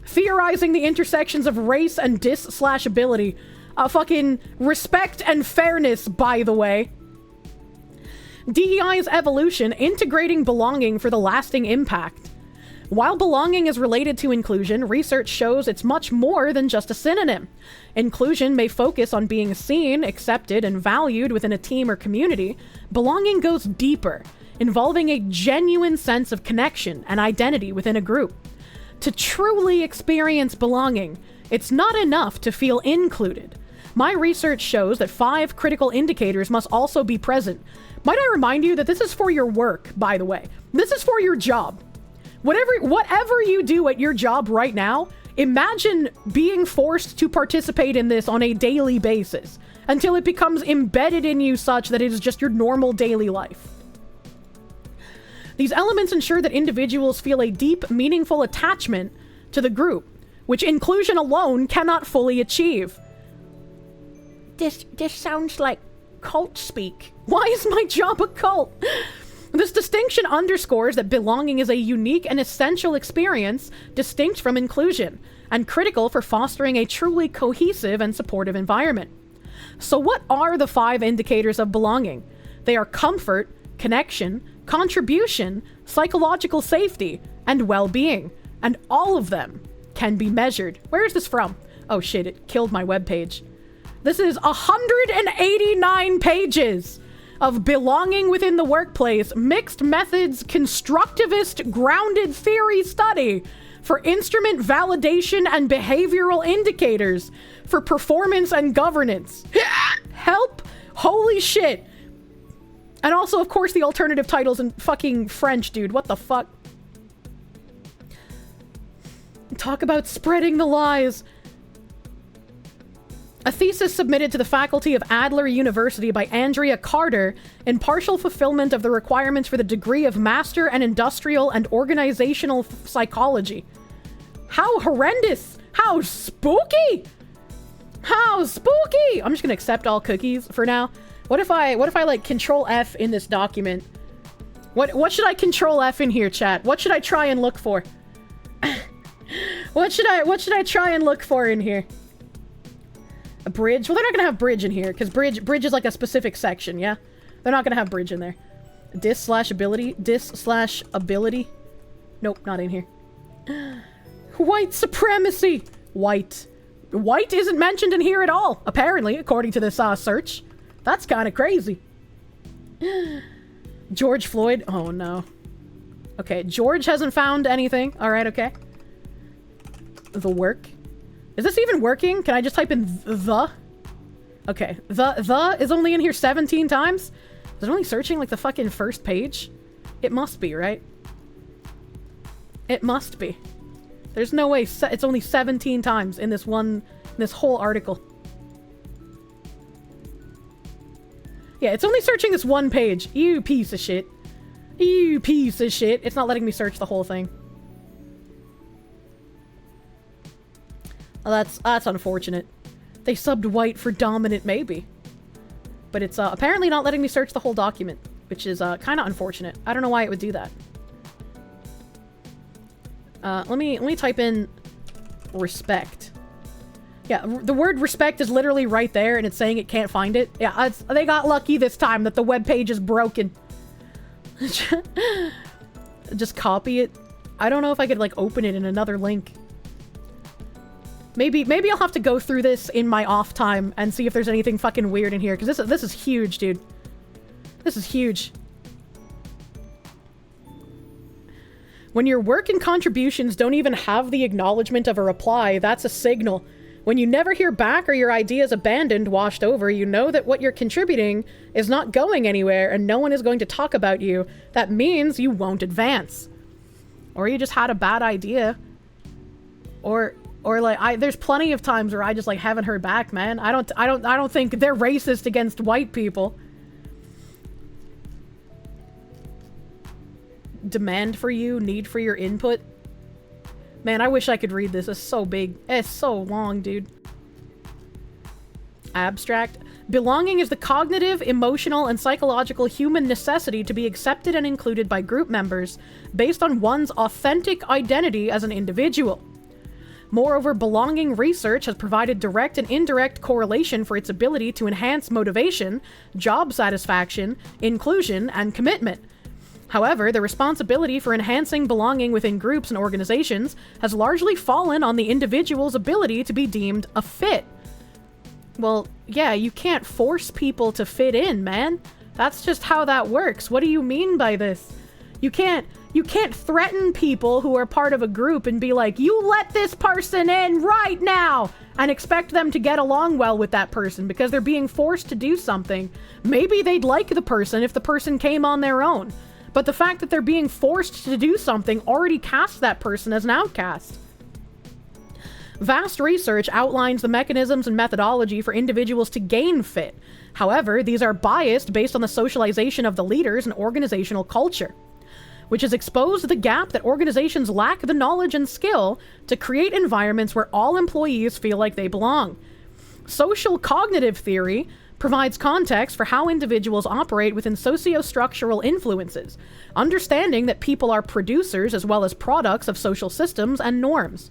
Theorizing the intersections of race and dis/ability. Fucking respect and fairness, by the way. DEI's evolution, integrating belonging for the lasting impact. While belonging is related to inclusion, research shows it's much more than just a synonym. Inclusion may focus on being seen, accepted, and valued within a team or community. Belonging goes deeper, involving a genuine sense of connection and identity within a group. To truly experience belonging, it's not enough to feel included. My research shows that 5 critical indicators must also be present. Might I remind you that this is for your work, by the way. This is for your job. Whatever you do at your job right now, imagine being forced to participate in this on a daily basis until it becomes embedded in you such that it is just your normal daily life. These elements ensure that individuals feel a deep, meaningful attachment to the group, which inclusion alone cannot fully achieve. This sounds like cult speak. Why is my job a cult? This distinction underscores that belonging is a unique and essential experience, distinct from inclusion, and critical for fostering a truly cohesive and supportive environment. So what are the 5 indicators of belonging? They are comfort, connection, contribution, psychological safety, and well-being. And all of them can be measured. Where is this from? Oh shit, it killed my webpage. This is 189 pages of belonging within the workplace, mixed methods, constructivist, grounded theory study for instrument validation and behavioral indicators for performance and governance. Help! Holy shit! And also, of course, the alternative titles in fucking French, dude. What the fuck? Talk about spreading the lies. A thesis submitted to the faculty of Adler University by Andrea Carter in partial fulfillment of the requirements for the degree of Master in Industrial and Organizational Psychology. How horrendous! How spooky! How spooky! I'm just gonna accept all cookies for now. What if I like Control F in this document? What should I Control F in here, chat? What should I try and look for? What should I try and look for in here? A bridge? Well, they're not gonna have bridge in here, because bridge is like a specific section, yeah? They're not gonna have bridge in there. Dis/ability? Dis/ability? Nope, not in here. White supremacy! White. White isn't mentioned in here at all, apparently, according to this search. That's kind of crazy. George Floyd? Oh, no. Okay, George hasn't found anything. Alright, okay. The work. Is this even working? Can I just type in the? Okay, the is only in here 17 times? Is it only searching like the fucking first page? It must be, right? It must be. There's no way it's only 17 times in this whole article. Yeah, it's only searching this one page. You piece of shit. You piece of shit. It's not letting me search the whole thing. Well, that's unfortunate. They subbed white for dominant, maybe. But it's apparently not letting me search the whole document, which is kind of unfortunate. I don't know why it would do that. Let me type in respect. Yeah, the word respect is literally right there, and it's saying it can't find it. Yeah, they got lucky this time that the web page is broken. Just copy it. I don't know if I could, like, open it in another link. Maybe I'll have to go through this in my off time and see if there's anything fucking weird in here, because this is huge, dude. This is huge. When your work and contributions don't even have the acknowledgement of a reply, that's a signal. When you never hear back or your ideas abandoned, washed over, you know that what you're contributing is not going anywhere and no one is going to talk about you. That means you won't advance. Or you just had a bad idea. Or like, there's plenty of times where I just like haven't heard back, man. I don't think they're racist against white people. Demand for you, need for your input. Man, I wish I could read this. It's so big. It's so long, dude. Abstract. Belonging is the cognitive, emotional, and psychological human necessity to be accepted and included by group members based on one's authentic identity as an individual. Moreover, belonging research has provided direct and indirect correlation for its ability to enhance motivation, job satisfaction, inclusion, and commitment. However, the responsibility for enhancing belonging within groups and organizations has largely fallen on the individual's ability to be deemed a fit. Well, yeah, you can't force people to fit in, man. That's just how that works. What do you mean by this? You can't threaten people who are part of a group and be like, you let this person in right now, and expect them to get along well with that person because they're being forced to do something. Maybe they'd like the person if the person came on their own. But the fact that they're being forced to do something already casts that person as an outcast. Vast research outlines the mechanisms and methodology for individuals to gain fit. However, these are biased based on the socialization of the leaders and organizational culture, which has exposed the gap that organizations lack the knowledge and skill to create environments where all employees feel like they belong. Social cognitive theory provides context for how individuals operate within socio-structural influences, understanding that people are producers as well as products of social systems and norms.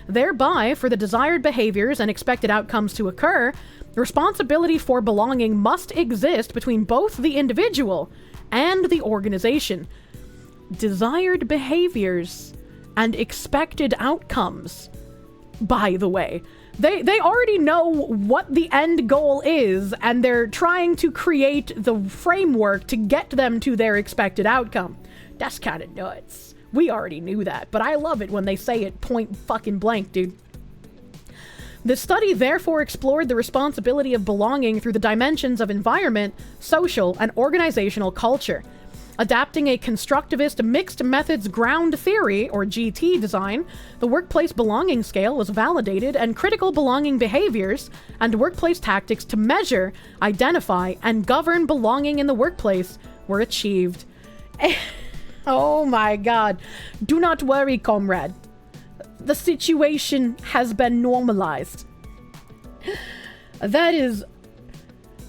Thereby, for the desired behaviors and expected outcomes to occur, responsibility for belonging must exist between both the individual and the organization. Desired behaviors and expected outcomes, by the way. They already know what the end goal is, and they're trying to create the framework to get them to their expected outcome. That's kind of nuts. We already knew that, but I love it when they say it point fucking blank, dude. The study therefore explored the responsibility of belonging through the dimensions of environment, social, and organizational culture. Adapting a constructivist mixed methods ground theory, or GT design, the workplace belonging scale was validated and critical belonging behaviors and workplace tactics to measure, identify, and govern belonging in the workplace were achieved. Oh my god. Do not worry, comrade. The situation has been normalized. That is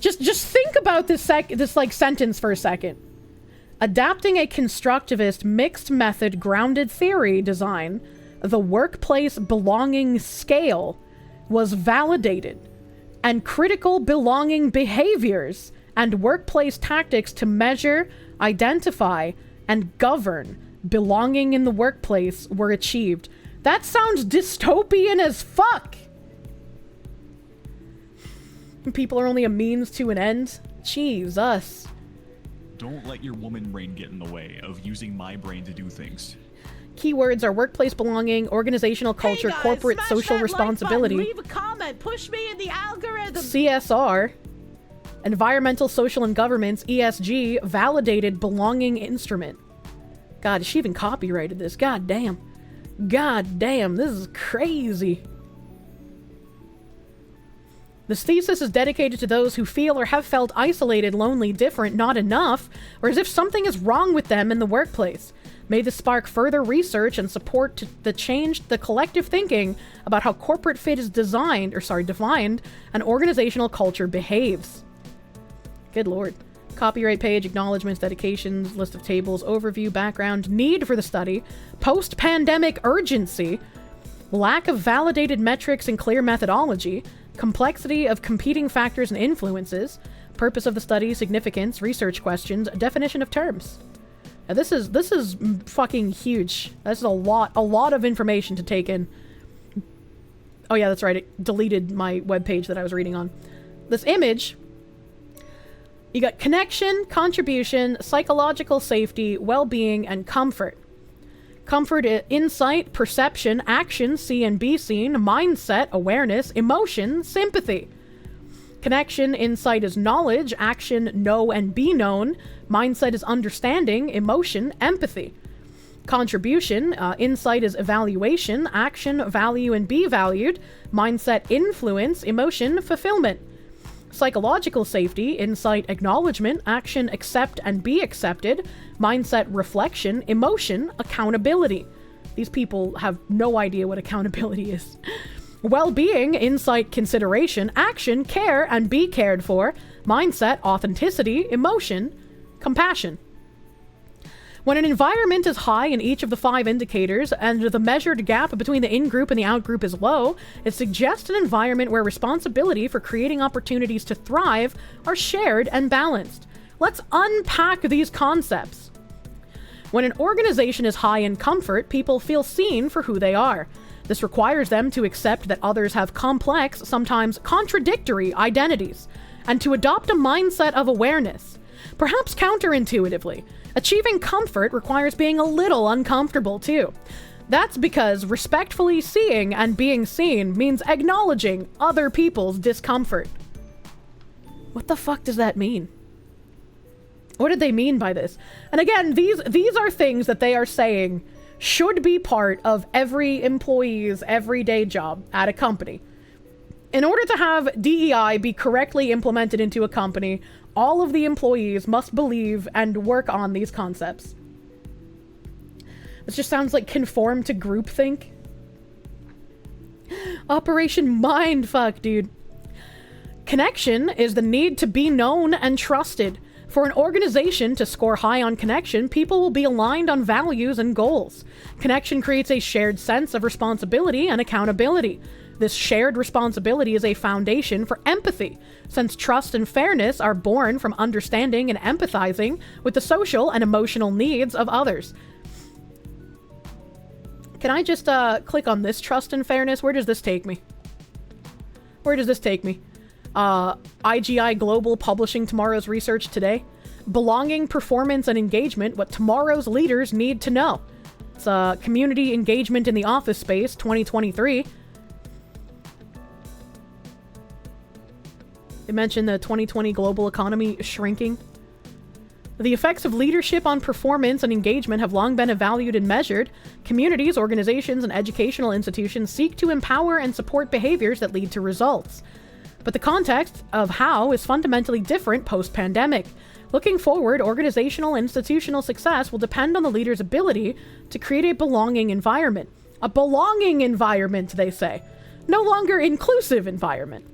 Just think about this like sentence for a second. Adapting a constructivist mixed method grounded theory design, the workplace belonging scale was validated, and critical belonging behaviors and workplace tactics to measure, identify, and govern belonging in the workplace were achieved. That sounds dystopian as fuck. People are only a means to an end. Jesus. Don't let your woman brain get in the way of using my brain to do things. Keywords are workplace belonging, organizational culture, hey guys, corporate smash social that responsibility, like button, leave a comment, push me in the algorithm. CSR, environmental, social, and governance, ESG, validated belonging instrument. God, she even copyrighted this. God damn. God damn, this is crazy. This thesis is dedicated to those who feel or have felt isolated, lonely, different, not enough, or as if something is wrong with them in the workplace. May this spark further research and support the collective thinking about how corporate fit is defined, and organizational culture behaves. Good lord. Copyright page, acknowledgements, dedications, list of tables, overview, background, need for the study, post-pandemic urgency, lack of validated metrics and clear methodology, complexity of competing factors and influences, purpose of the study, significance, research questions, definition of terms. Now this is fucking huge. This is a lot of information to take in. Oh yeah, that's right. It deleted my webpage that I was reading on. This image, you got connection, contribution, psychological safety, well-being, and comfort. Comfort, insight, perception, action, see and be seen, mindset, awareness, emotion, sympathy. Connection, insight is knowledge, action, know and be known, mindset is understanding, emotion, empathy. Contribution, insight is evaluation, action, value and be valued, mindset, influence, emotion, fulfillment. Psychological safety, insight, acknowledgement, action, accept and be accepted, mindset, reflection, emotion, accountability. These people have no idea what accountability is. Well-being, insight, consideration, action, care and be cared for, mindset, authenticity, emotion, compassion. When an environment is high in each of the 5 indicators and the measured gap between the in-group and the out-group is low, it suggests an environment where responsibility for creating opportunities to thrive are shared and balanced. Let's unpack these concepts. When an organization is high in comfort, people feel seen for who they are. This requires them to accept that others have complex, sometimes contradictory identities, and to adopt a mindset of awareness. Perhaps counterintuitively, achieving comfort requires being a little uncomfortable too. That's because respectfully seeing and being seen means acknowledging other people's discomfort. What the fuck does that mean? What did they mean by this? And again, these are things that they are saying should be part of every employee's everyday job at a company. In order to have DEI be correctly implemented into a company, all of the employees must believe and work on these concepts. This just sounds like conform to groupthink. Operation Mindfuck, dude. Connection is the need to be known and trusted. For an organization to score high on connection, people will be aligned on values and goals. Connection creates a shared sense of responsibility and accountability. This shared responsibility is a foundation for empathy, since trust and fairness are born from understanding and empathizing with the social and emotional needs of others. Can I just click on this trust and fairness? Where does this take me? Where does this take me? IGI Global publishing tomorrow's research today. Belonging, performance, and engagement, what tomorrow's leaders need to know. It's community engagement in the office space, 2023. They mentioned the 2020 global economy shrinking. The effects of leadership on performance and engagement have long been evaluated and measured. Communities, organizations, and educational institutions seek to empower and support behaviors that lead to results. But the context of how is fundamentally different post-pandemic. Looking forward, organizational and institutional success will depend on the leader's ability to create a belonging environment. A belonging environment, they say. No longer inclusive environment.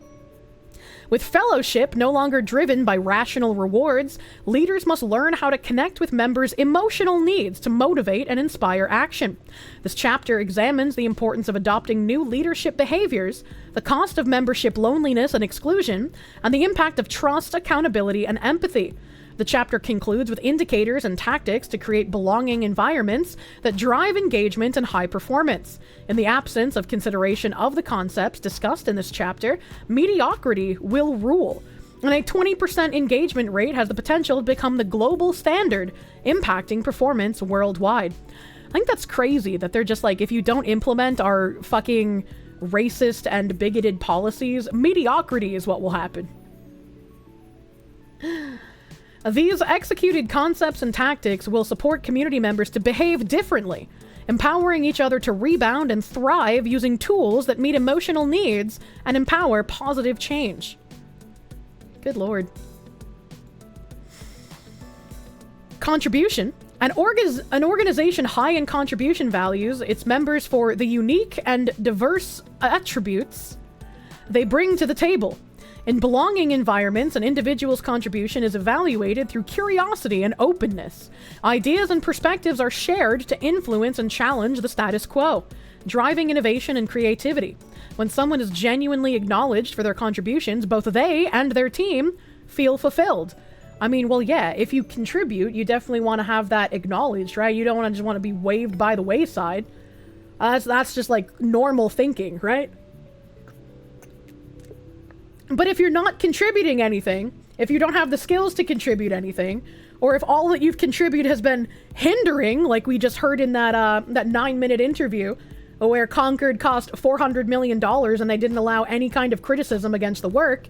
With fellowship no longer driven by rational rewards, leaders must learn how to connect with members' emotional needs to motivate and inspire action. This chapter examines the importance of adopting new leadership behaviors, the cost of membership loneliness and exclusion, and the impact of trust, accountability, and empathy. The chapter concludes with indicators and tactics to create belonging environments that drive engagement and high performance. In the absence of consideration of the concepts discussed in this chapter, mediocrity will rule, and a 20% engagement rate has the potential to become the global standard, impacting performance worldwide. I think that's crazy that they're just like, if you don't implement our fucking racist and bigoted policies, mediocrity is what will happen. These executed concepts and tactics will support community members to behave differently, empowering each other to rebound and thrive using tools that meet emotional needs and empower positive change. Good lord. Contribution. An organization high in contribution values its members for the unique and diverse attributes they bring to the table. In belonging environments, an individual's contribution is evaluated through curiosity and openness. Ideas and perspectives are shared to influence and challenge the status quo, driving innovation and creativity. When someone is genuinely acknowledged for their contributions, both they and their team feel fulfilled. I mean, well, yeah, if you contribute, you definitely want to have that acknowledged, right? You don't just want to be waved by the wayside. That's just like normal thinking, right? But if you're not contributing anything, if you don't have the skills to contribute anything, or if all that you've contributed has been hindering, like we just heard in that 9-minute interview, where Concord cost $400 million and they didn't allow any kind of criticism against the work,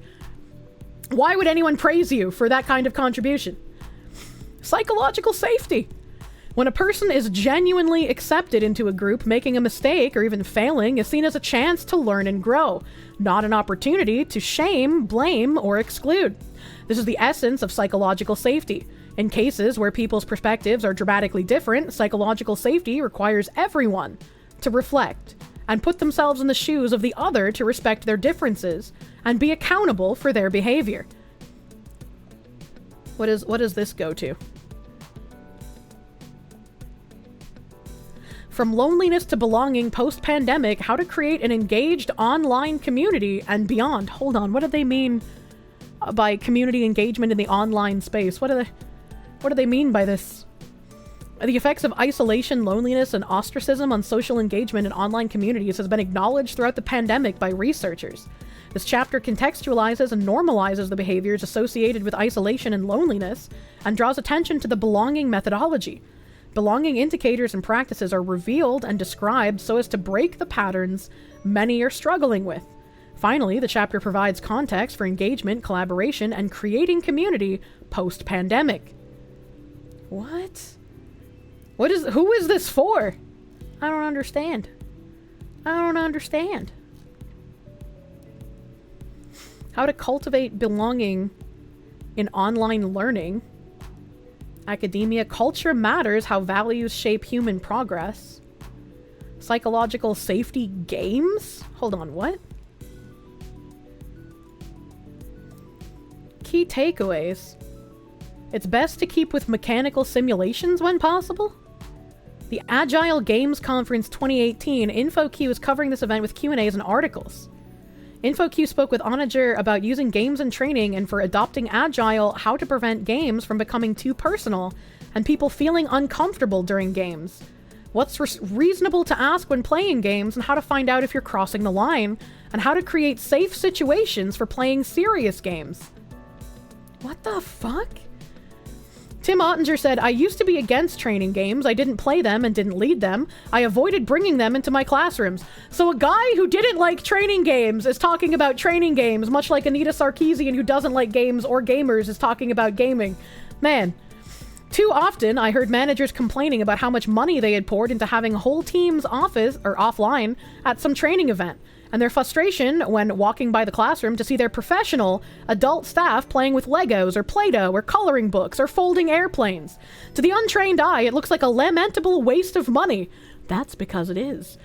why would anyone praise you for that kind of contribution? Psychological safety. When a person is genuinely accepted into a group, making a mistake or even failing is seen as a chance to learn and grow, not an opportunity to shame, blame, or exclude. This is the essence of psychological safety. In cases where people's perspectives are dramatically different, psychological safety requires everyone to reflect and put themselves in the shoes of the other to respect their differences and be accountable for their behavior. What does this go to? From loneliness to belonging post-pandemic, how to create an engaged online community and beyond. Hold on, what do they mean by community engagement in the online space? What do they mean by this? The effects of isolation, loneliness, and ostracism on social engagement in online communities has been acknowledged throughout the pandemic by researchers. This chapter contextualizes and normalizes the behaviors associated with isolation and loneliness and draws attention to the belonging methodology. Belonging indicators and practices are revealed and described so as to break the patterns many are struggling with. Finally, the chapter provides context for engagement, collaboration, and creating community post-pandemic. What? Who is this for? I don't understand. How to cultivate belonging in online learning. Academia, culture matters, how values shape human progress. Psychological safety games? Hold on, what? Key takeaways. It's best to keep with mechanical simulations when possible. The Agile Games Conference 2018, InfoQ is covering this event with Q&As and articles. InfoQ spoke with Onager about using games in training and for adopting Agile, how to prevent games from becoming too personal and people feeling uncomfortable during games. What's reasonable to ask when playing games and how to find out if you're crossing the line, and how to create safe situations for playing serious games. What the fuck? Tim Ottinger said, I used to be against training games. I didn't play them and didn't lead them. I avoided bringing them into my classrooms. So a guy who didn't like training games is talking about training games, much like Anita Sarkeesian, who doesn't like games or gamers, is talking about gaming. Man. Too often, I heard managers complaining about how much money they had poured into having a whole team's office or offline at some training event, and their frustration when walking by the classroom to see their professional, adult staff playing with Legos or Play-Doh or coloring books or folding airplanes. To the untrained eye, it looks like a lamentable waste of money. That's because it is.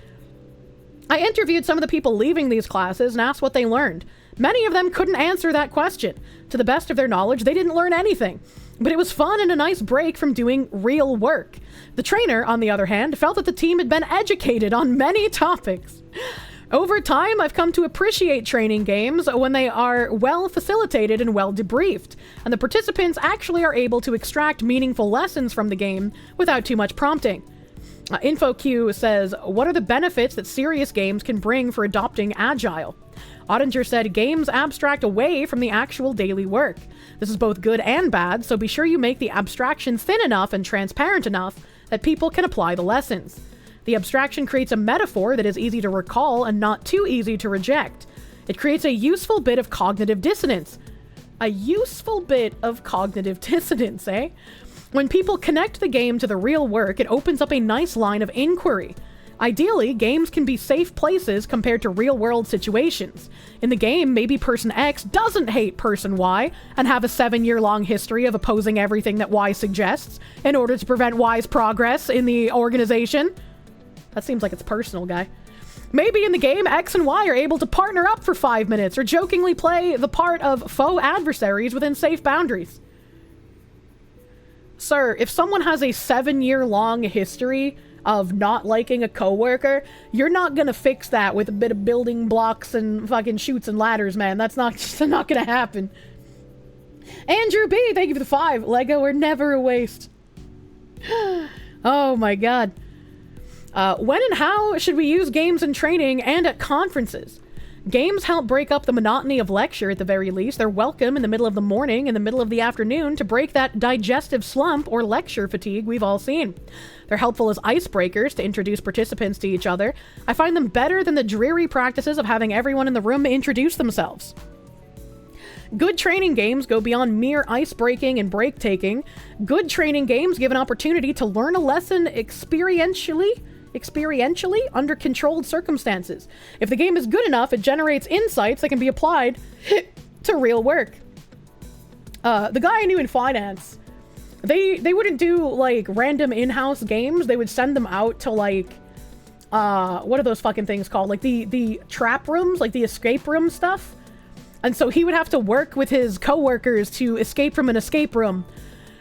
I interviewed some of the people leaving these classes and asked what they learned. Many of them couldn't answer that question. To the best of their knowledge, they didn't learn anything. But it was fun and a nice break from doing real work. The trainer, on the other hand, felt that the team had been educated on many topics. Over time, I've come to appreciate training games when they are well facilitated and well debriefed, and the participants actually are able to extract meaningful lessons from the game without too much prompting. InfoQ says, what are the benefits that serious games can bring for adopting Agile? Ottinger said, games abstract away from the actual daily work. This is both good and bad, so be sure you make the abstraction thin enough and transparent enough that people can apply the lessons. The abstraction creates a metaphor that is easy to recall and not too easy to reject. It creates a useful bit of cognitive dissonance. A useful bit of cognitive dissonance, eh? When people connect the game to the real work, it opens up a nice line of inquiry. Ideally, games can be safe places compared to real-world situations. In the game, maybe person X doesn't hate person Y and have a 7-year-long history of opposing everything that Y suggests in order to prevent Y's progress in the organization. That seems like it's personal, guy. Maybe in the game, X and Y are able to partner up for 5 minutes or jokingly play the part of faux adversaries within safe boundaries. Sir, if someone has a 7-year-long history of not liking a coworker, you're not gonna fix that with a bit of building blocks and fucking chutes and ladders, man. That's not gonna happen. Andrew B, thank you for the 5. Lego are never a waste. Oh my god. When and how should we use games in training and at conferences? Games help break up the monotony of lecture at the very least. They're welcome in the middle of the morning, in the middle of the afternoon, to break that digestive slump or lecture fatigue we've all seen. They're helpful as icebreakers to introduce participants to each other. I find them better than the dreary practices of having everyone in the room introduce themselves. Good training games go beyond mere ice-breaking and break-taking. Good training games give an opportunity to learn a lesson experientially under controlled circumstances. If the game is good enough, it generates insights that can be applied to real work. The guy I knew in finance, they wouldn't do like random in-house games. They would send them out to like what are those fucking things called? Like the trap rooms, like the escape room stuff. And so he would have to work with his coworkers to escape from an escape room.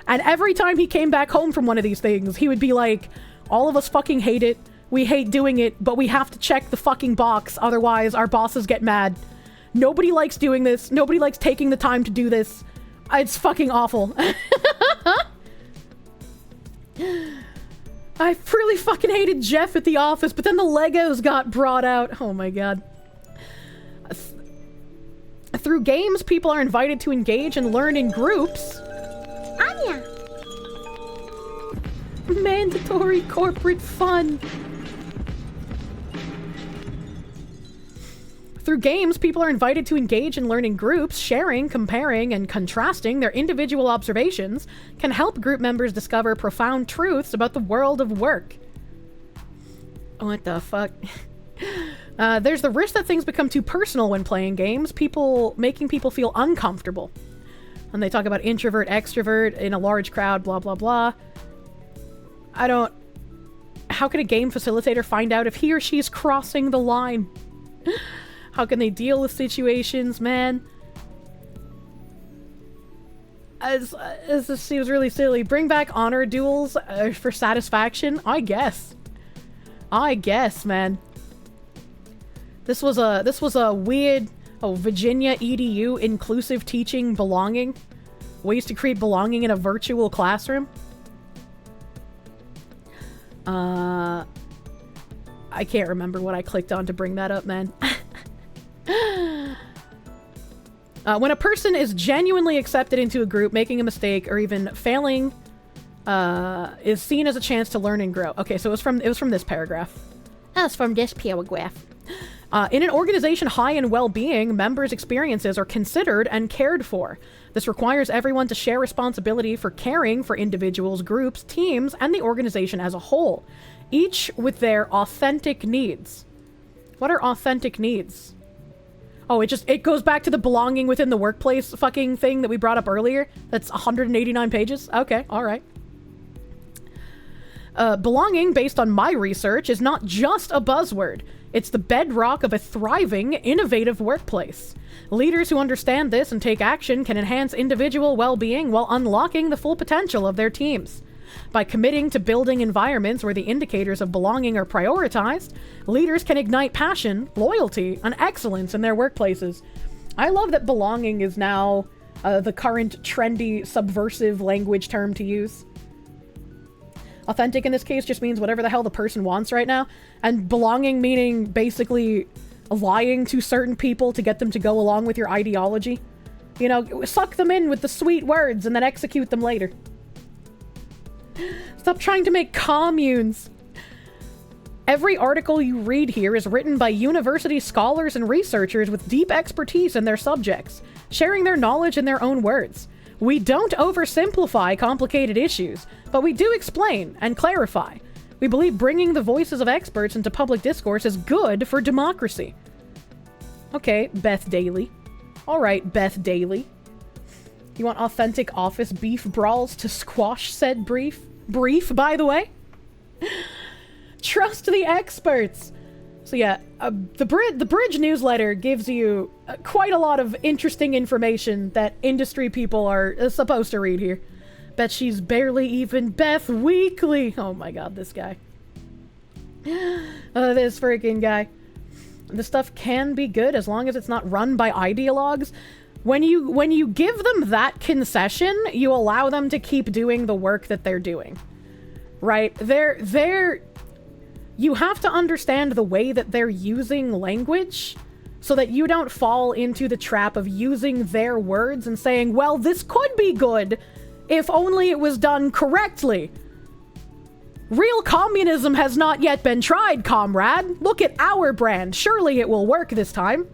And every time he came back home from one of these things, he would be like, all of us fucking hate it. We hate doing it, but we have to check the fucking box. Otherwise, our bosses get mad. Nobody likes doing this. Nobody likes taking the time to do this. It's fucking awful. I really fucking hated Jeff at the office, but then the Legos got brought out. Oh my god. Through games, people are invited to engage and learn in groups. Anya! Mandatory corporate fun. Through games, people are invited to engage and learn in groups. Sharing, comparing, and contrasting their individual observations can help group members discover profound truths about the world of work. What the fuck? There's the risk that things become too personal when playing games, making people feel uncomfortable. And they talk about introvert, extrovert in a large crowd, blah, blah, blah. How can a game facilitator find out if he or she is crossing the line? How can they deal with situations, man? This seems really silly. Bring back honor duels for satisfaction? I guess, man. This was a weird, Virginia EDU inclusive teaching belonging. Ways to create belonging in a virtual classroom. I can't remember what I clicked on to bring that up, man. When a person is genuinely accepted into a group, making a mistake or even failing is seen as a chance to learn and grow. Okay, so it was from this paragraph. That's from this paragraph. In an organization high in well-being, members' experiences are considered and cared for. This requires everyone to share responsibility for caring for individuals, groups, teams, and the organization as a whole, each with their authentic needs. What are authentic needs? Oh, it goes back to the belonging within the workplace fucking thing that we brought up earlier. That's 189 pages. Okay, all right. Belonging, based on my research, is not just a buzzword. It's the bedrock of a thriving, innovative workplace. Leaders who understand this and take action can enhance individual well-being while unlocking the full potential of their teams. By committing to building environments where the indicators of belonging are prioritized, leaders can ignite passion, loyalty, and excellence in their workplaces. I love that belonging is now the current trendy subversive language term to use. Authentic in this case just means whatever the hell the person wants right now, and belonging meaning basically lying to certain people to get them to go along with your ideology. You know, suck them in with the sweet words and then execute them later. Stop trying to make communes. Every article you read here is written by university scholars and researchers with deep expertise in their subjects, sharing their knowledge in their own words. We don't oversimplify complicated issues, but we do explain and clarify. We believe bringing the voices of experts into public discourse is good for democracy. Okay, Beth Daly. All right, Beth Daly. You want authentic office beef brawls to squash said brief, by the way? Trust the experts. So yeah, the Bridge newsletter gives you quite a lot of interesting information that industry people are supposed to read here. Bet she's barely even Beth Weekly. Oh my god, this guy. This freaking guy. This stuff can be good as long as it's not run by ideologues. When you give them that concession, you allow them to keep doing the work that they're doing. Right? You have to understand the way that they're using language so that you don't fall into the trap of using their words and saying, well, this could be good if only it was done correctly. Real communism has not yet been tried, comrade. Look at our brand. Surely it will work this time.